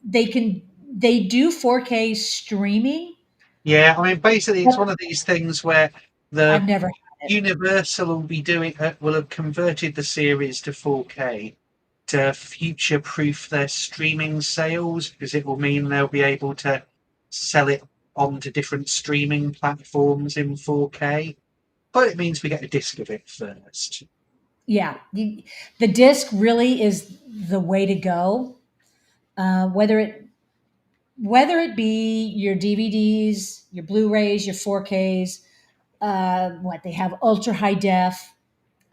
they do 4K streaming, Yeah, I mean, basically, it's but one of these things where the I've never had it. Universal will be doing will have converted the series to 4K to future-proof their streaming sales because it will mean they'll be able to sell it onto different streaming platforms in 4K. But it means we get a disc of it first. Yeah, the disc really is the way to go. Whether it be your DVDs, your Blu-rays, your 4Ks, what they have ultra high def.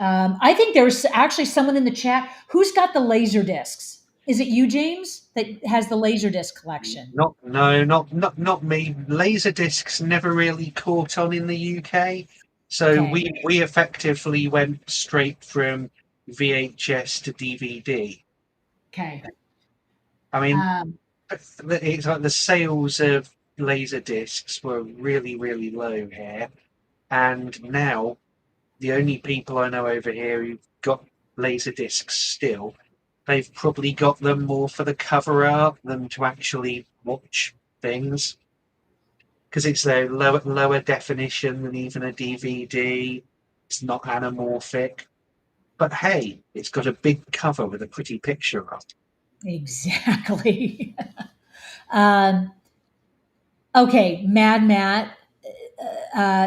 I think there's actually someone in the chat who's got the laser discs. Is it you, James, that has the laser disc collection? Not no, not me. Laser discs never really caught on in the UK, so Okay. we effectively went straight from VHS to DVD. Okay. I mean, Um, it's like the sales of laser discs were really low here, and now the only people I know over here who've got laser discs still, they've probably got them more for the cover art than to actually watch things because it's a lower definition than even a DVD. It's not anamorphic, but hey, it's got a big cover with a pretty picture on. exactly. um, okay, Mad Matt.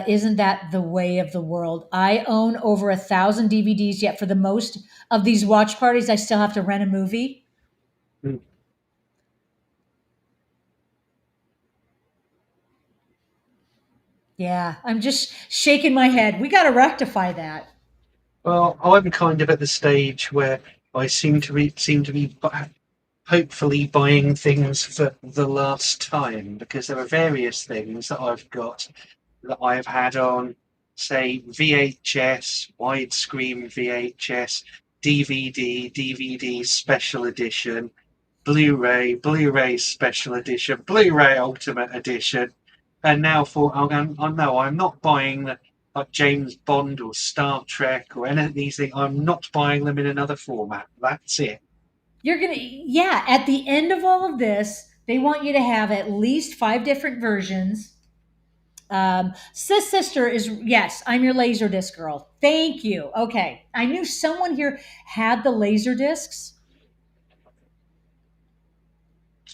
Isn't that the way of the world? I own over 1,000 DVDs, yet for the most of these watch parties, I still have to rent a movie. Mm. Yeah, I'm just shaking my head. We got to rectify that. Well, I'm kind of at the stage where I seem to be hopefully buying things for the last time because there are various things that I've got that I've had on, say, VHS, widescreen VHS, DVD special edition, Blu-ray special edition, Blu-ray Ultimate Edition, and now for I'm no, I'm not buying like James Bond or Star Trek or any of these things. I'm not buying them in another format. That's it. You're going to, yeah, at the end of all of this, they want you to have at least 5 different versions. Sis Sister is, yes, I'm your Laserdisc girl. Thank you. Okay. I knew someone here had the Laserdiscs.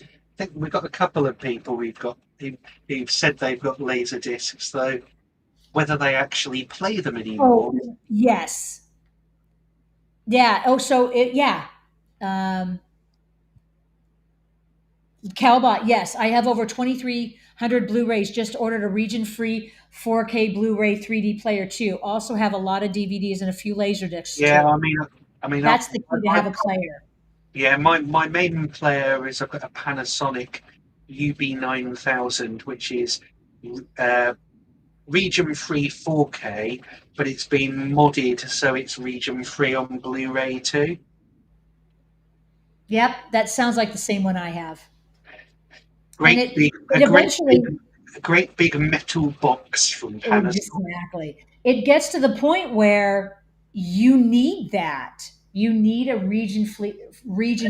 I think we've got a couple of people who've said they've got laser discs, though whether they actually play them Oh, anymore. yes. Yeah. Oh, so yeah. Um, Calbot, yes, I have over 2,300 Blu-rays. Just ordered a region-free 4K Blu-ray 3D player too. Also have a lot of DVDs and a few laser discs Yeah, too. I mean, That's the key to have a player. yeah, my main player is I've got a Panasonic UB9000, which is uh, region free 4K, but it's been modded so it's region free on Blu-ray too. Yep, that sounds like the same one I have. And Great big, it eventually, a great big metal box from Panasonic. exactly, it gets to the point where you need that. You need a region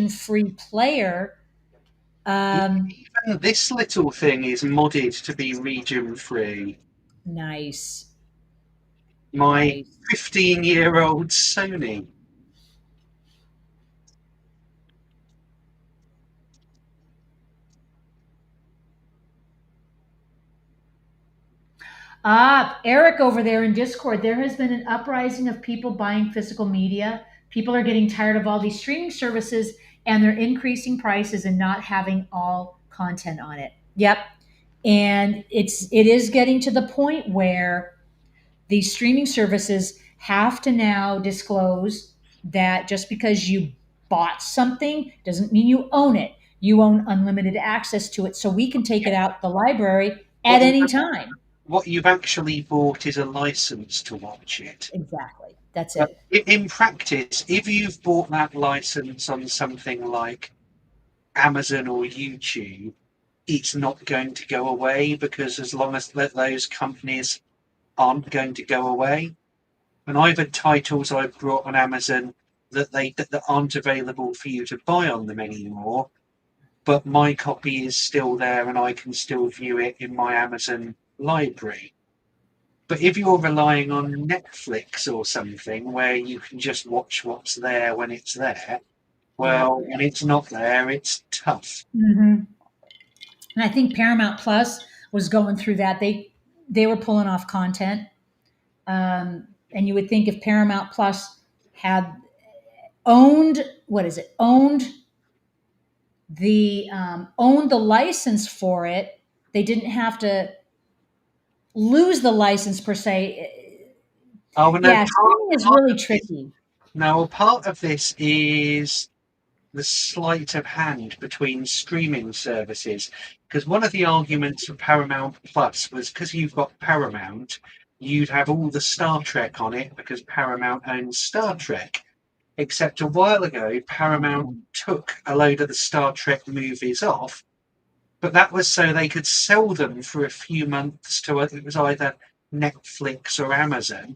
free player. Um, Even this little thing is modded to be region free. nice, My nice. 15-year-old Sony. Eric over there in Discord, there has been an uprising of people buying physical media. People are getting tired of all these streaming services and they're increasing prices and not having all content on it. Yep. And it is getting to the point where these streaming services have to now disclose that just because you bought something doesn't mean you own it. You own unlimited access to it. So we can take it out the library at what you any time. what you've actually bought is a license to watch it. Exactly. That's But it. in practice, if you've bought that license on something like Amazon or YouTube, it's not going to go away because as long as those companies aren't going to go away, and I've had titles I've brought on Amazon that aren't available for you to buy on them anymore, but my copy is still there and I can still view it in my Amazon library. But if you're relying on Netflix or something where you can just watch what's there when it's there, Yeah. well, when it's not there, it's tough. Hmm. And I think Paramount Plus was going through that. They were pulling off content, and you would think if Paramount Plus had owned what is it owned the license for it, they didn't have to lose the license per se. Oh, no, Yeah, streaming is part really of this, tricky. no, part of this is the sleight of hand between streaming services. Because one of the arguments for Paramount Plus was because you've got Paramount, you'd have all the Star Trek on it because Paramount owns Star Trek. Except a while ago, Paramount took a load of the Star Trek movies off, but that was so they could sell them for a few months to it was either Netflix or Amazon,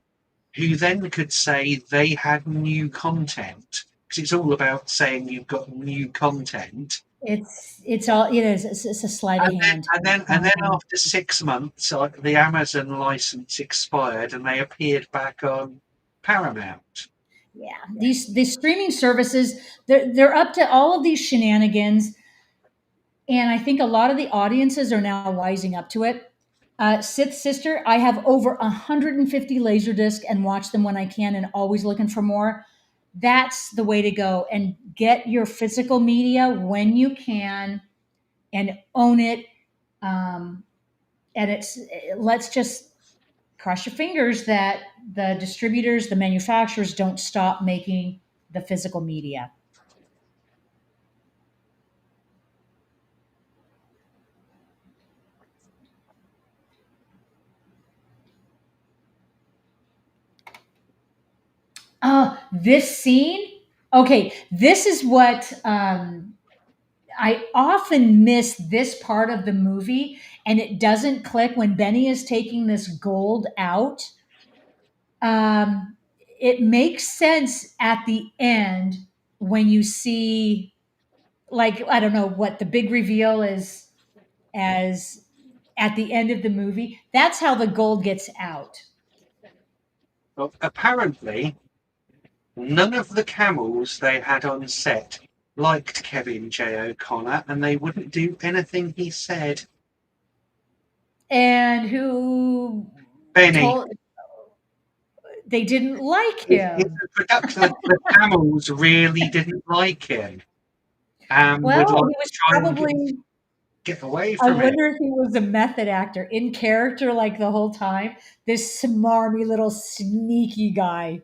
who then could say they had new content because it's all about saying you've got new content. It's all it is. It's a sleight of And then, hand. and then after 6 months, the Amazon license expired, and they appeared back on Paramount. Yeah, these streaming services, they're up to all of these shenanigans, and I think a lot of the audiences are now wising up to it. Sith Sister, I have over 150 Laserdisc and watch them when I can, and always looking for more. That's the way to go, and get your physical media when you can, and own it. Um, and it's let's just cross your fingers that the distributors, the manufacturers, don't stop making the physical media. This scene. Okay, this is what I often miss this part of the movie, and it doesn't click when Benny is taking this gold out. Um, it makes sense at the end when you see, like, I don't know what the big reveal is as at the end of the movie. That's how the gold gets out. Well, apparently, none of the camels they had on set liked Kevin J. O'Connor, and they wouldn't do anything he said. And who Benny, told they didn't like if him? the production, the camels really didn't like him and would Well, like he was try and probably, get away I from it. wonder if he was a method actor in character like the whole time. This smarmy little sneaky guy.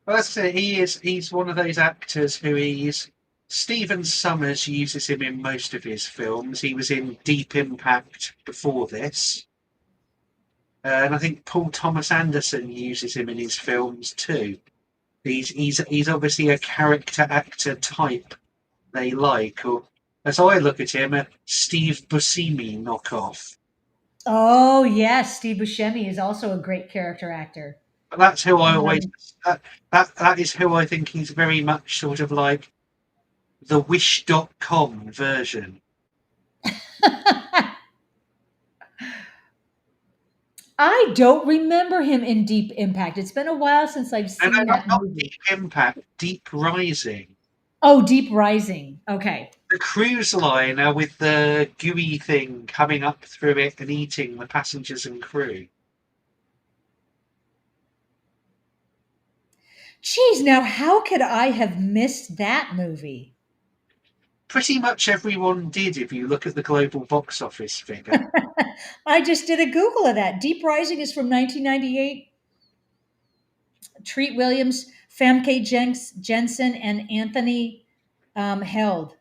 Well, that's it. He's one of those actors who he's Stephen Summers uses him in most of his films. He was in Deep Impact before this. And I think Paul Thomas Anderson uses him in his films too. He's obviously a character actor type they like, or as I look at him, a Steve Buscemi knockoff. Oh yes, Steve Buscemi is also a great character actor. But that's who I always Um, that is who I think he's very much sort of like the Wish.com version. I don't remember him in Deep Impact. It's been a while since I've No, no, seen that not movie. Deep Impact, Deep Rising. Oh, Deep Rising. Okay. The cruise liner with the gooey thing coming up through it and eating the passengers and crew. Geez, now how could I have missed that movie? Pretty much everyone did if you look at the global box office figure. I just did a Google of that. Deep Rising is from 1998. Treat Williams, Famke Jensen, and Anthony Held.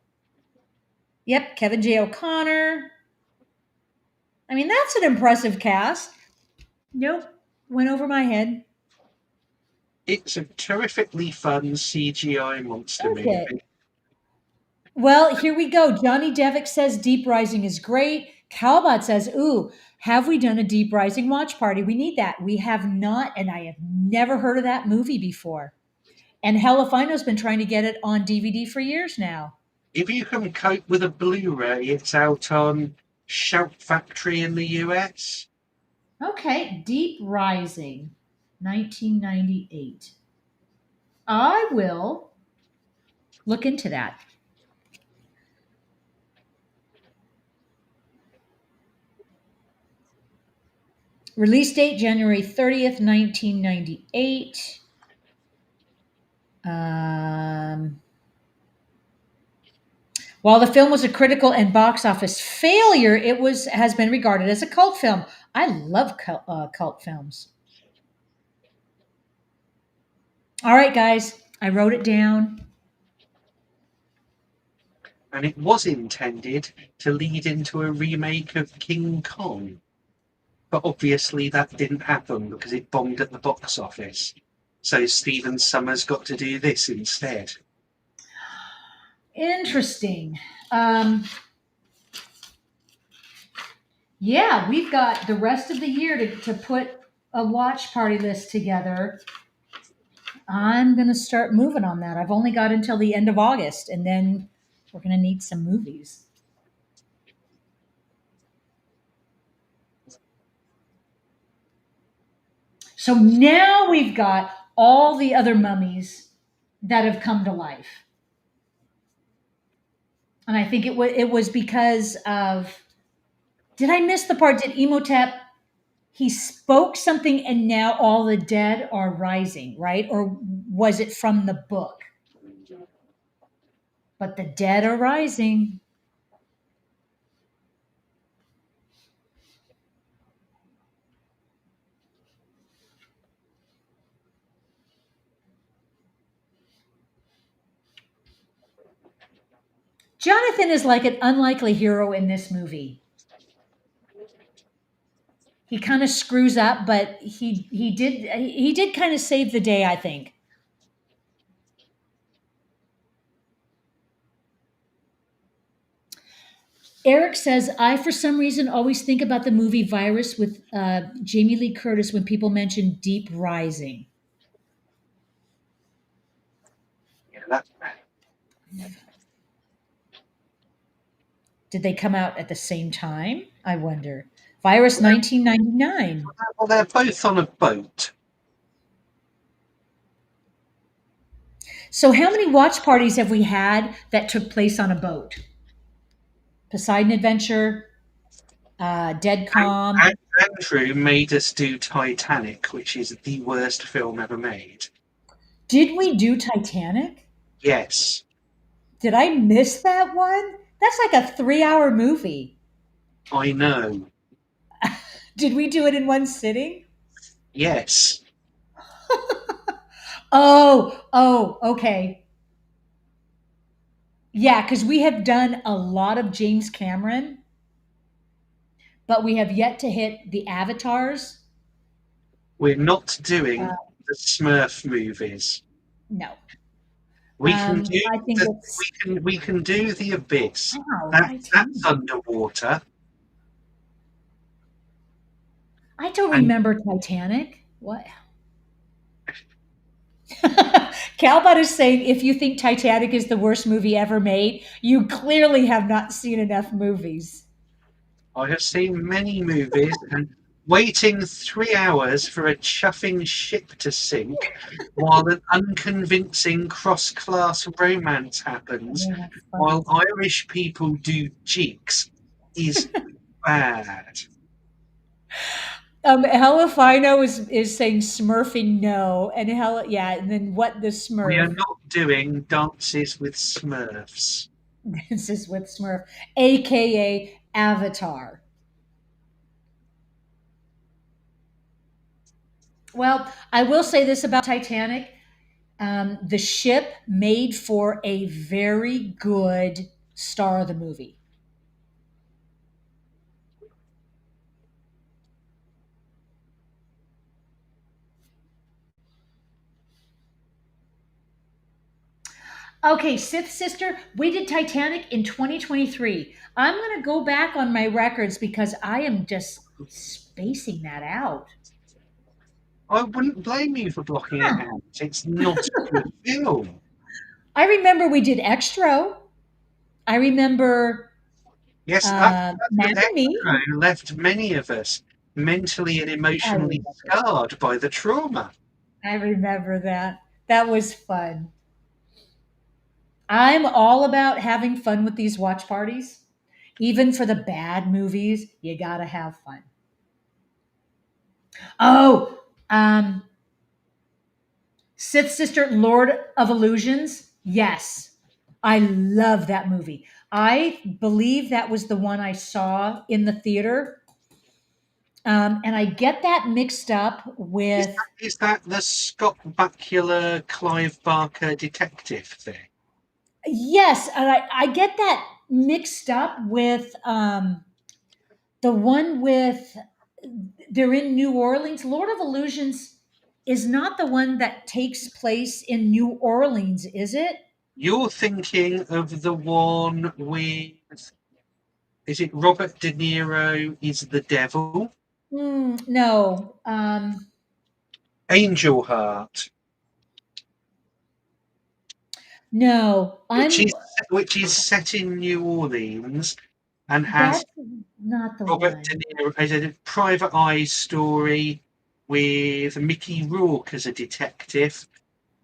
Yep, Kevin J. O'Connor. I mean, that's an impressive cast. Nope, went over my head. It's a terrifically fun CGI monster Okay. movie. Well, here we go. Johnny Devick says Deep Rising is great. Calbot says, ooh, have we done a Deep Rising watch party? We need that. We have not, and I have never heard of that movie before. And hell if I know's been trying to get it on DVD for years now. If you can cope with a Blu-ray, it's out on Shout Factory in the US. Okay, Deep Rising, 1998. I will look into that. Release date January 30th, 1998. Um, while the film was a critical and box office failure, it was has been regarded as a cult film. I love cult films. All right, guys, I wrote it down. And it was intended to lead into a remake of King Kong. But obviously that didn't happen because it bombed at the box office. So Stephen Summers got to do this instead. Interesting. Um, yeah, we've got the rest of the year to put a watch party list together. I'm going to start moving on that. I've only got until the end of August, and then we're going to need some movies. So now we've got all the other mummies that have come to life. And I think it was because of, did I miss the part? Did Emotep, he spoke something and now all the dead are rising, right? Or was it from the book? But the dead are rising. Jonathan is like an unlikely hero in this movie. He kind of screws up, but he did kind of save the day, I think. Eric says, I, for some reason, always think about the movie Virus with Jamie Lee Curtis when people mention Deep Rising. Yeah, that, Did they come out at the same time? I wonder. Virus 1999. well, they're both on a boat. So, how many watch parties have we had that took place on a boat? Poseidon Adventure, Dead And Calm. Andrew made us do Titanic, which is the worst film ever made. Did we do Titanic? Yes, Did I miss that one? That's like a 3 hour movie. I know. Did we do it in one sitting? Yes. Oh, okay. Yeah, because we have done a lot of James Cameron, but we have yet to hit the avatars. We're not Uh, doing the Smurf movies. no. We can do I think it's, we can do the Abyss. wow, That's Titanic. underwater. I don't And remember Titanic. What? Calbot is saying if you think Titanic is the worst movie ever made, you clearly have not seen enough movies. I have seen many movies and waiting 3 hours for a chuffing ship to sink while an unconvincing cross-class romance happens Yeah, that's while funny. Irish people do jigs is bad. Hella Fino is saying Smurfing no, and Hella, yeah, and then what the We are Smurf? not doing dances with Smurfs. This is with Smurf, aka Avatar. Well, I will say this about Titanic: the ship made for a very good star of the movie. Okay, Sith Sister, we did Titanic in 2023. I'm going to go back on my records because I am just spacing that out. I wouldn't blame you for blocking it Huh. out. It's not a good film. I remember we did Extra. I remember Yes, that, Mac that and Me. extra left many of us mentally and I emotionally remember. scarred by the trauma. I remember that. That was fun. I'm all about having fun with these watch parties. Even for the bad movies, you gotta have fun. Oh, um, Sith Sister, Lord of Illusions. Yes, I love that movie. I believe that was the one I saw in the theater. And I get that mixed up Is with, that the Scott Bakula Clive Barker detective thing? yes, and I get that mixed up with the one with, they're in New Orleans. Lord of Illusions is not the one that takes place in New Orleans, is it? You're thinking of the one with, is it Robert De Niro is the devil? No. Angel Heart, No. which is which is set in New Orleans and has That's not the Robert De one. Niro as a private eye story with Mickey Rourke as a detective.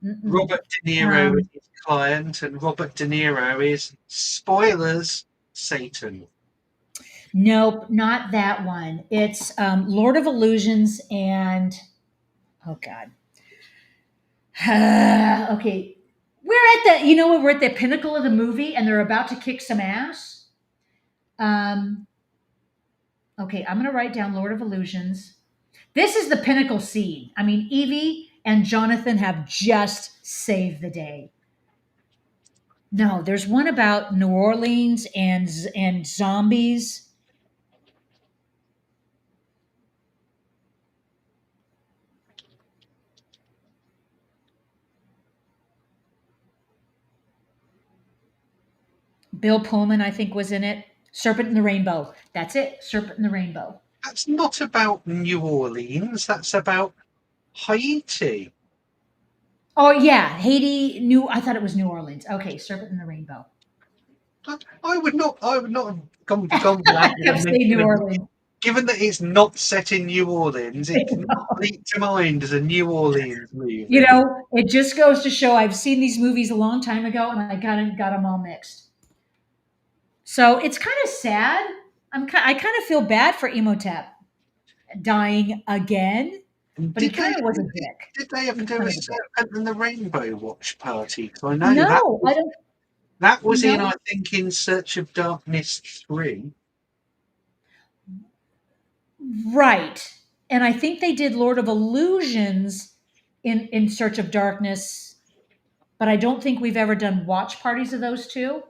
Mm-mm. Robert De Niro is Um, his client, and Robert De Niro is, spoilers, Satan. nope, not that one. It's Lord of Illusions and, oh God. Okay. We're at the, you know what, we're at the pinnacle of the movie and they're about to kick some ass. Um, okay, I'm gonna write down Lord of Illusions. This is the pinnacle scene. I mean, Evie and Jonathan have just saved the day. No, there's one about New Orleans and zombies. Bill Pullman, I think, was in it. Serpent in the Rainbow. That's it. Serpent in the Rainbow. That's not about New Orleans, that's about Haiti. Oh yeah, Haiti. New. I thought it was New Orleans. Okay, Serpent in the Rainbow. I would not have gone for I that with a kept saying New mention of, Orleans. given that it's not set in New Orleans, it could not leap to mind as a New Orleans You movie. know, it just goes to show I've seen these movies a long time ago, and I got them all mixed. So it's kind of sad. I kind of feel bad for Emotep dying again, And but he did they kind of was a ever dick. did they ever He was do kind a of a dick. Serpent and the Rainbow watch party? 'Cause I know that No, I was don't. that was in, I No, think, In Search of Darkness 3. right. And I think they did Lord of Illusions in Search of Darkness, but I don't think we've ever done watch parties of those two.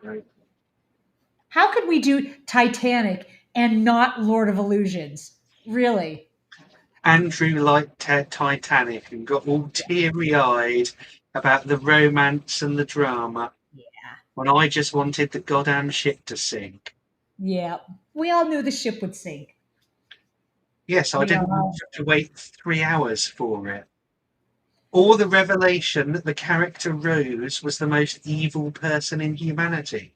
Right. How could we do Titanic and not Lord of Illusions? Really? Andrew liked Titanic and got all teary eyed about the romance and the drama Yeah. when I just wanted the goddamn ship to sink. Yeah. We all knew the ship would sink. Yes, I We didn't want all. to wait 3 hours for it. Or the revelation that the character Rose was the most evil person in humanity.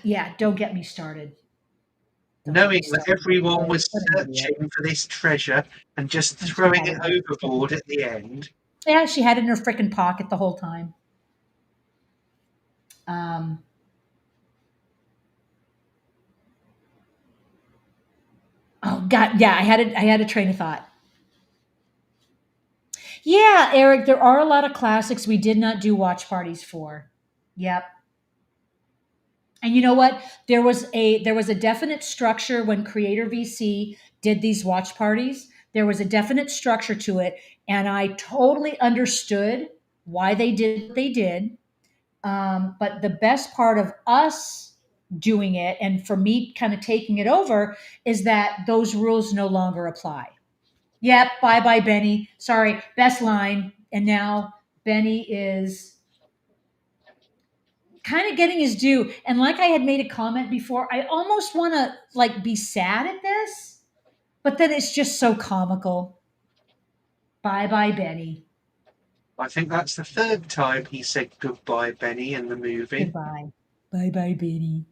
Yeah, don't get me started. Don't get me Knowing that started with everyone Rose. was What an idiot. searching for this treasure and just And she throwing had it it in her freaking. overboard at the end. Yeah, she had it in her freaking pocket the whole time. Um, oh God, yeah, I had a train of thought. Yeah, Eric, there are a lot of classics we did not do watch parties for. Yep. And you know what? There was a definite structure when Creator VC did these watch parties. There was a definite structure to it, and I totally understood why they did what they did. But the best part of us doing it, and for me kind of taking it over, is that those rules no longer apply. Yep, bye bye, Benny. Sorry, best line. And now Benny is kind of getting his due. And like I had made a comment before, I almost want to like be sad at this, but then it's just so comical. Bye bye, Benny. I think that's the third time he said goodbye, Benny, in the movie. Goodbye. Bye bye, Benny.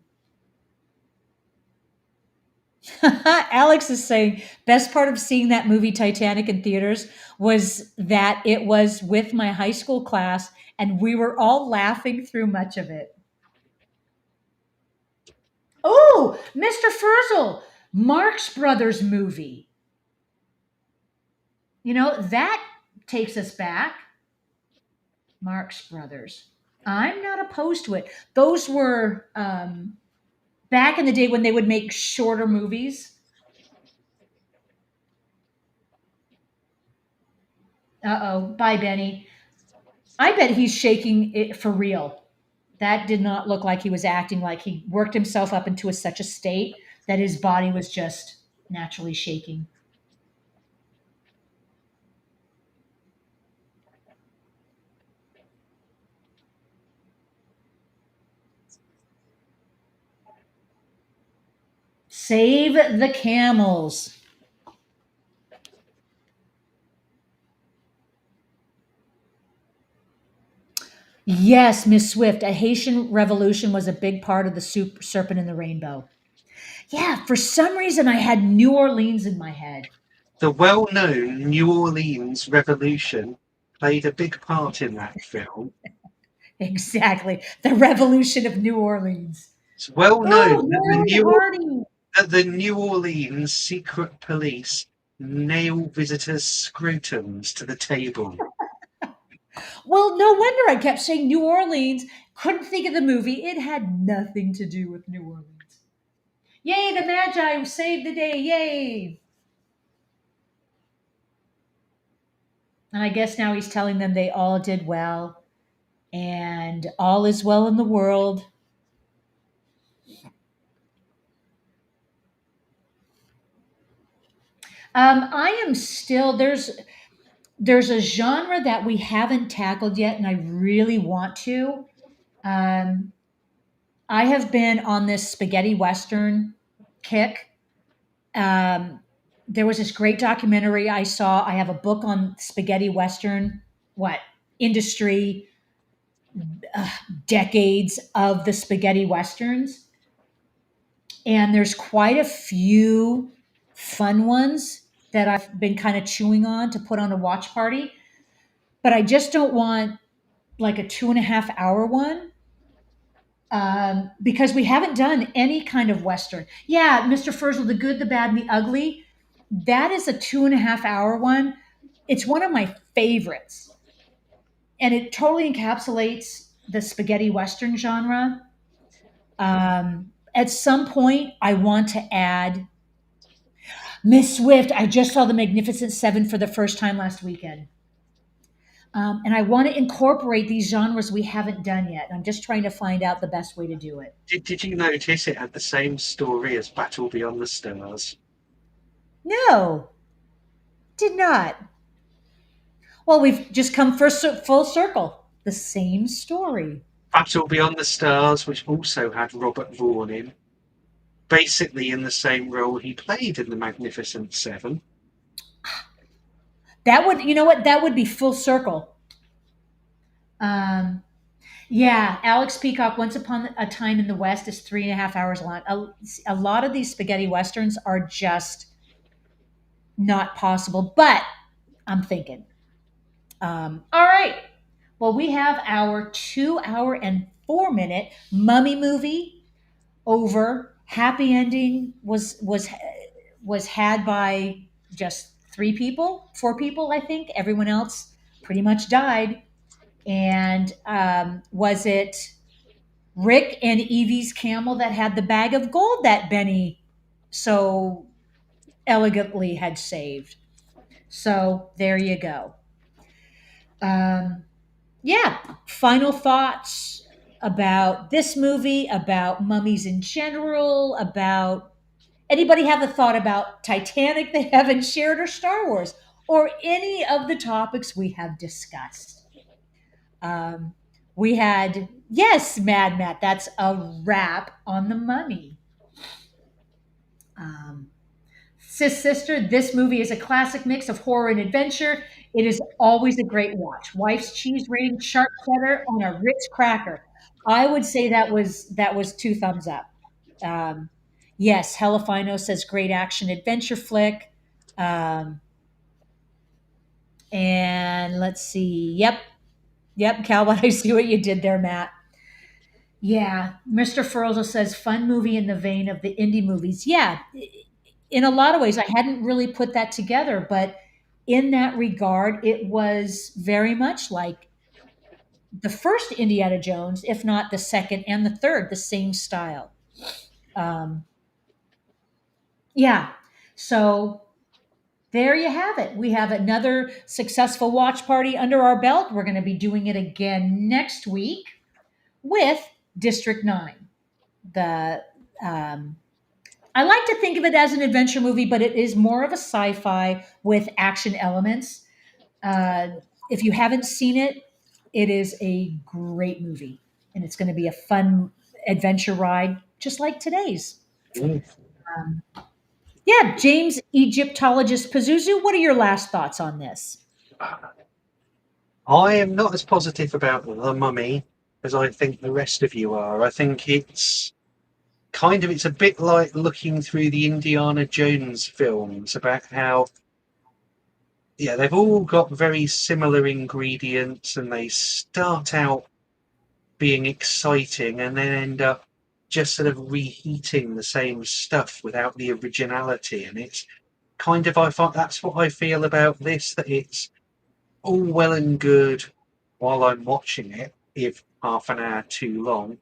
Alex is saying best part of seeing that movie Titanic in theaters was that it was with my high school class and we were all laughing through much of it. Oh, Mr. Furzel, Marx Brothers movie. You know, that takes us back. Marx Brothers. I'm not opposed to it. Those were back in the day when they would make shorter movies. Uh oh. Bye, Benny. I bet he's shaking it for real. That did not look like he was acting, like he worked himself up into such a state that his body was just naturally shaking. Save the camels. Yes, Miss Swift, a Haitian revolution was a big part of the serpent in the rainbow. Yeah, for some reason I had New Orleans in my head. The well known New Orleans Revolution played a big part in that film. Exactly. The revolution of New Orleans. It's well Oh, known that Laurel Hardy. the New Orleans secret police nail visitors' scrotums to the table. Well, no wonder I kept saying New Orleans. Couldn't think of the movie. It had nothing to do with New Orleans. Yay, the Magi saved the day. Yay. And I guess now he's telling them they all did well and all is well in the world. I am still there's a genre that we haven't tackled yet, and I really want to. Um, I have been on this spaghetti western kick. Um, there was this great documentary I saw. I have a book on spaghetti western, what industry, uh, decades of the spaghetti westerns, and there's quite a few fun ones that I've been kind of chewing on to put on a watch party. But I just don't want like a 2.5 hour one because we haven't done any kind of Western. Yeah, Mr. Furzel, The Good, the Bad, and the Ugly. That is a 2.5 hour one. It's one of my favorites. And it totally encapsulates the spaghetti Western genre. At some point, I want to add Miss Swift. I just saw The Magnificent Seven for the first time last weekend. And I want to incorporate these genres we haven't done yet. I'm just trying to find out the best way to do it. Did you notice it had the same story as Battle Beyond the Stars? No, did not. Well, we've just come full circle. The same story. Battle Beyond the Stars, which also had Robert Vaughan in, basically in the same role he played in The Magnificent Seven. That would, you know what? That would be full circle. Um, yeah, Alex Peacock, Once Upon a Time in the West is 3.5 hours long. A lot of these spaghetti westerns are just not possible, but I'm thinking. All right. Well, we have our 2 hour and 4 minute mummy movie over. Happy ending was had by just 3 people, 4 people, I think. Everyone else pretty much died. And was it Rick and Evie's camel that had the bag of gold that Benny so elegantly had saved? So there you go. Um, yeah, final thoughts about this movie, about mummies in general, about anybody have a thought about Titanic they haven't shared, or Star Wars, or any of the topics we have discussed? Um, we had, yes, Mad Matt. That's a wrap on the money. Um, Sis Sister, this movie is a classic mix of horror and adventure. It is always a great watch. Wife's cheese rating, sharp cheddar on a Ritz cracker. I would say that was two thumbs up. Um, yes, Helafino says great action adventure flick. Um, and let's see. Yep, Calvin, I see what you did there, Matt. Yeah, Mr. Furlzo says fun movie in the vein of the indie movies. Yeah, in a lot of ways, I hadn't really put that together, but in that regard, it was very much like the first Indiana Jones, if not the second and the third, the same style. Um, yeah, so there you have it. We have another successful watch party under our belt. We're going to be doing it again next week with District 9. The um, I like to think of it as an adventure movie, but it is more of a sci-fi with action elements. Uh, if you haven't seen it, it is a great movie, and it's going to be a fun adventure ride, just like today's. Mm. Um, yeah, James Egyptologist Pazuzu, what are your last thoughts on this? I am not as positive about The Mummy as I think the rest of you are. I think it's a bit like looking through the Indiana Jones films about how, yeah, they've all got very similar ingredients and they start out being exciting and then end up just sort of reheating the same stuff without the originality. And it's kind of, I thought that's what I feel about this, that it's all well and good while I'm watching it, if half an hour too long,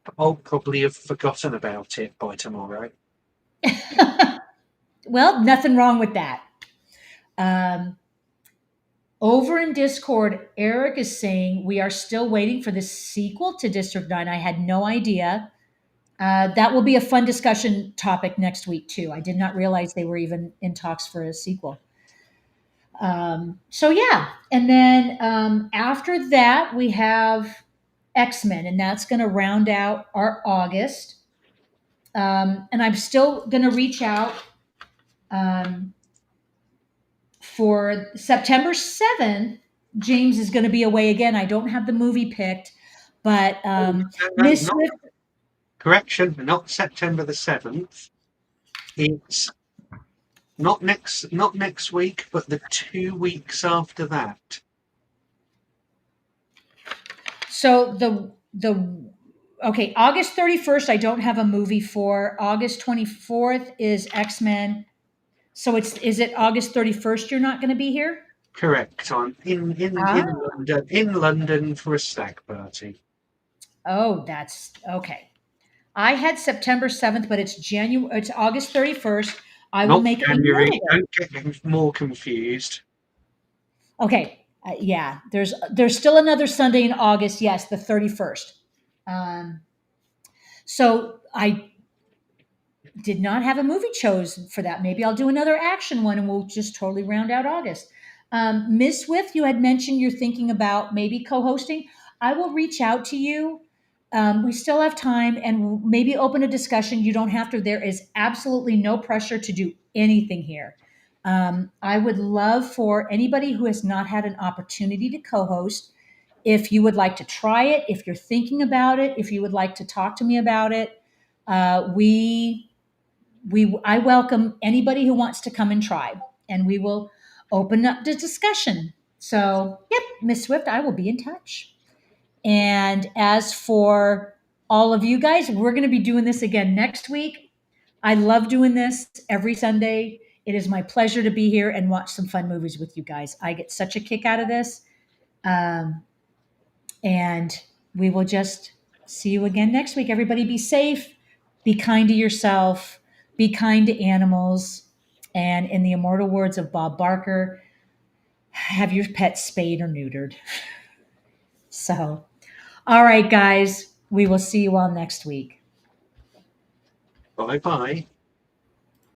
but I'll probably have forgotten about it by tomorrow. Well, nothing wrong with that. Um, Over in Discord, Eric is saying we are still waiting for the sequel to District 9. I had no idea. That will be a fun discussion topic next week, too. I did not realize they were even in talks for a sequel. So, yeah. And then after that, we have X-Men, and that's going to round out our August. And I'm still going to reach out um, for September 7th. James is going to be away again. I don't have the movie picked, but Oh, no, no, Miss not Swift. correction, not September the 7th. It's not next week, but the 2 weeks after that. So the okay, August 31st, I don't have a movie for. August 24th is X-Men. So is it August 31st you're not going to be here? Correct. I'm in London for a stag party. Oh, that's okay. I had September 7th, but it's August 31st. I will Not make a January. note of it. Don't get more confused. Okay. Yeah, there's still another Sunday in August. Yes, the 31st. Um, so I did not have a movie chosen for that. Maybe I'll do another action one and we'll just totally round out August. Ms. Swift, you had mentioned you're thinking about maybe co hosting. I will reach out to you. We still have time and we'll maybe open a discussion. You don't have to, there is absolutely no pressure to do anything here. I would love for anybody who has not had an opportunity to co host, if you would like to try it, if you're thinking about it, if you would like to talk to me about it, we I welcome anybody who wants to come and try, and we will open up the discussion. So, yep, Miss Swift, I will be in touch. And as for all of you guys, we're going to be doing this again next week. I love doing this every Sunday. It is my pleasure to be here and watch some fun movies with you guys. I get such a kick out of this. Um, and we will just see you again next week. Everybody be safe, be kind to yourself, be kind to animals. And in the immortal words of Bob Barker, have your pet spayed or neutered. So, all right, guys, we will see you all next week. Bye bye.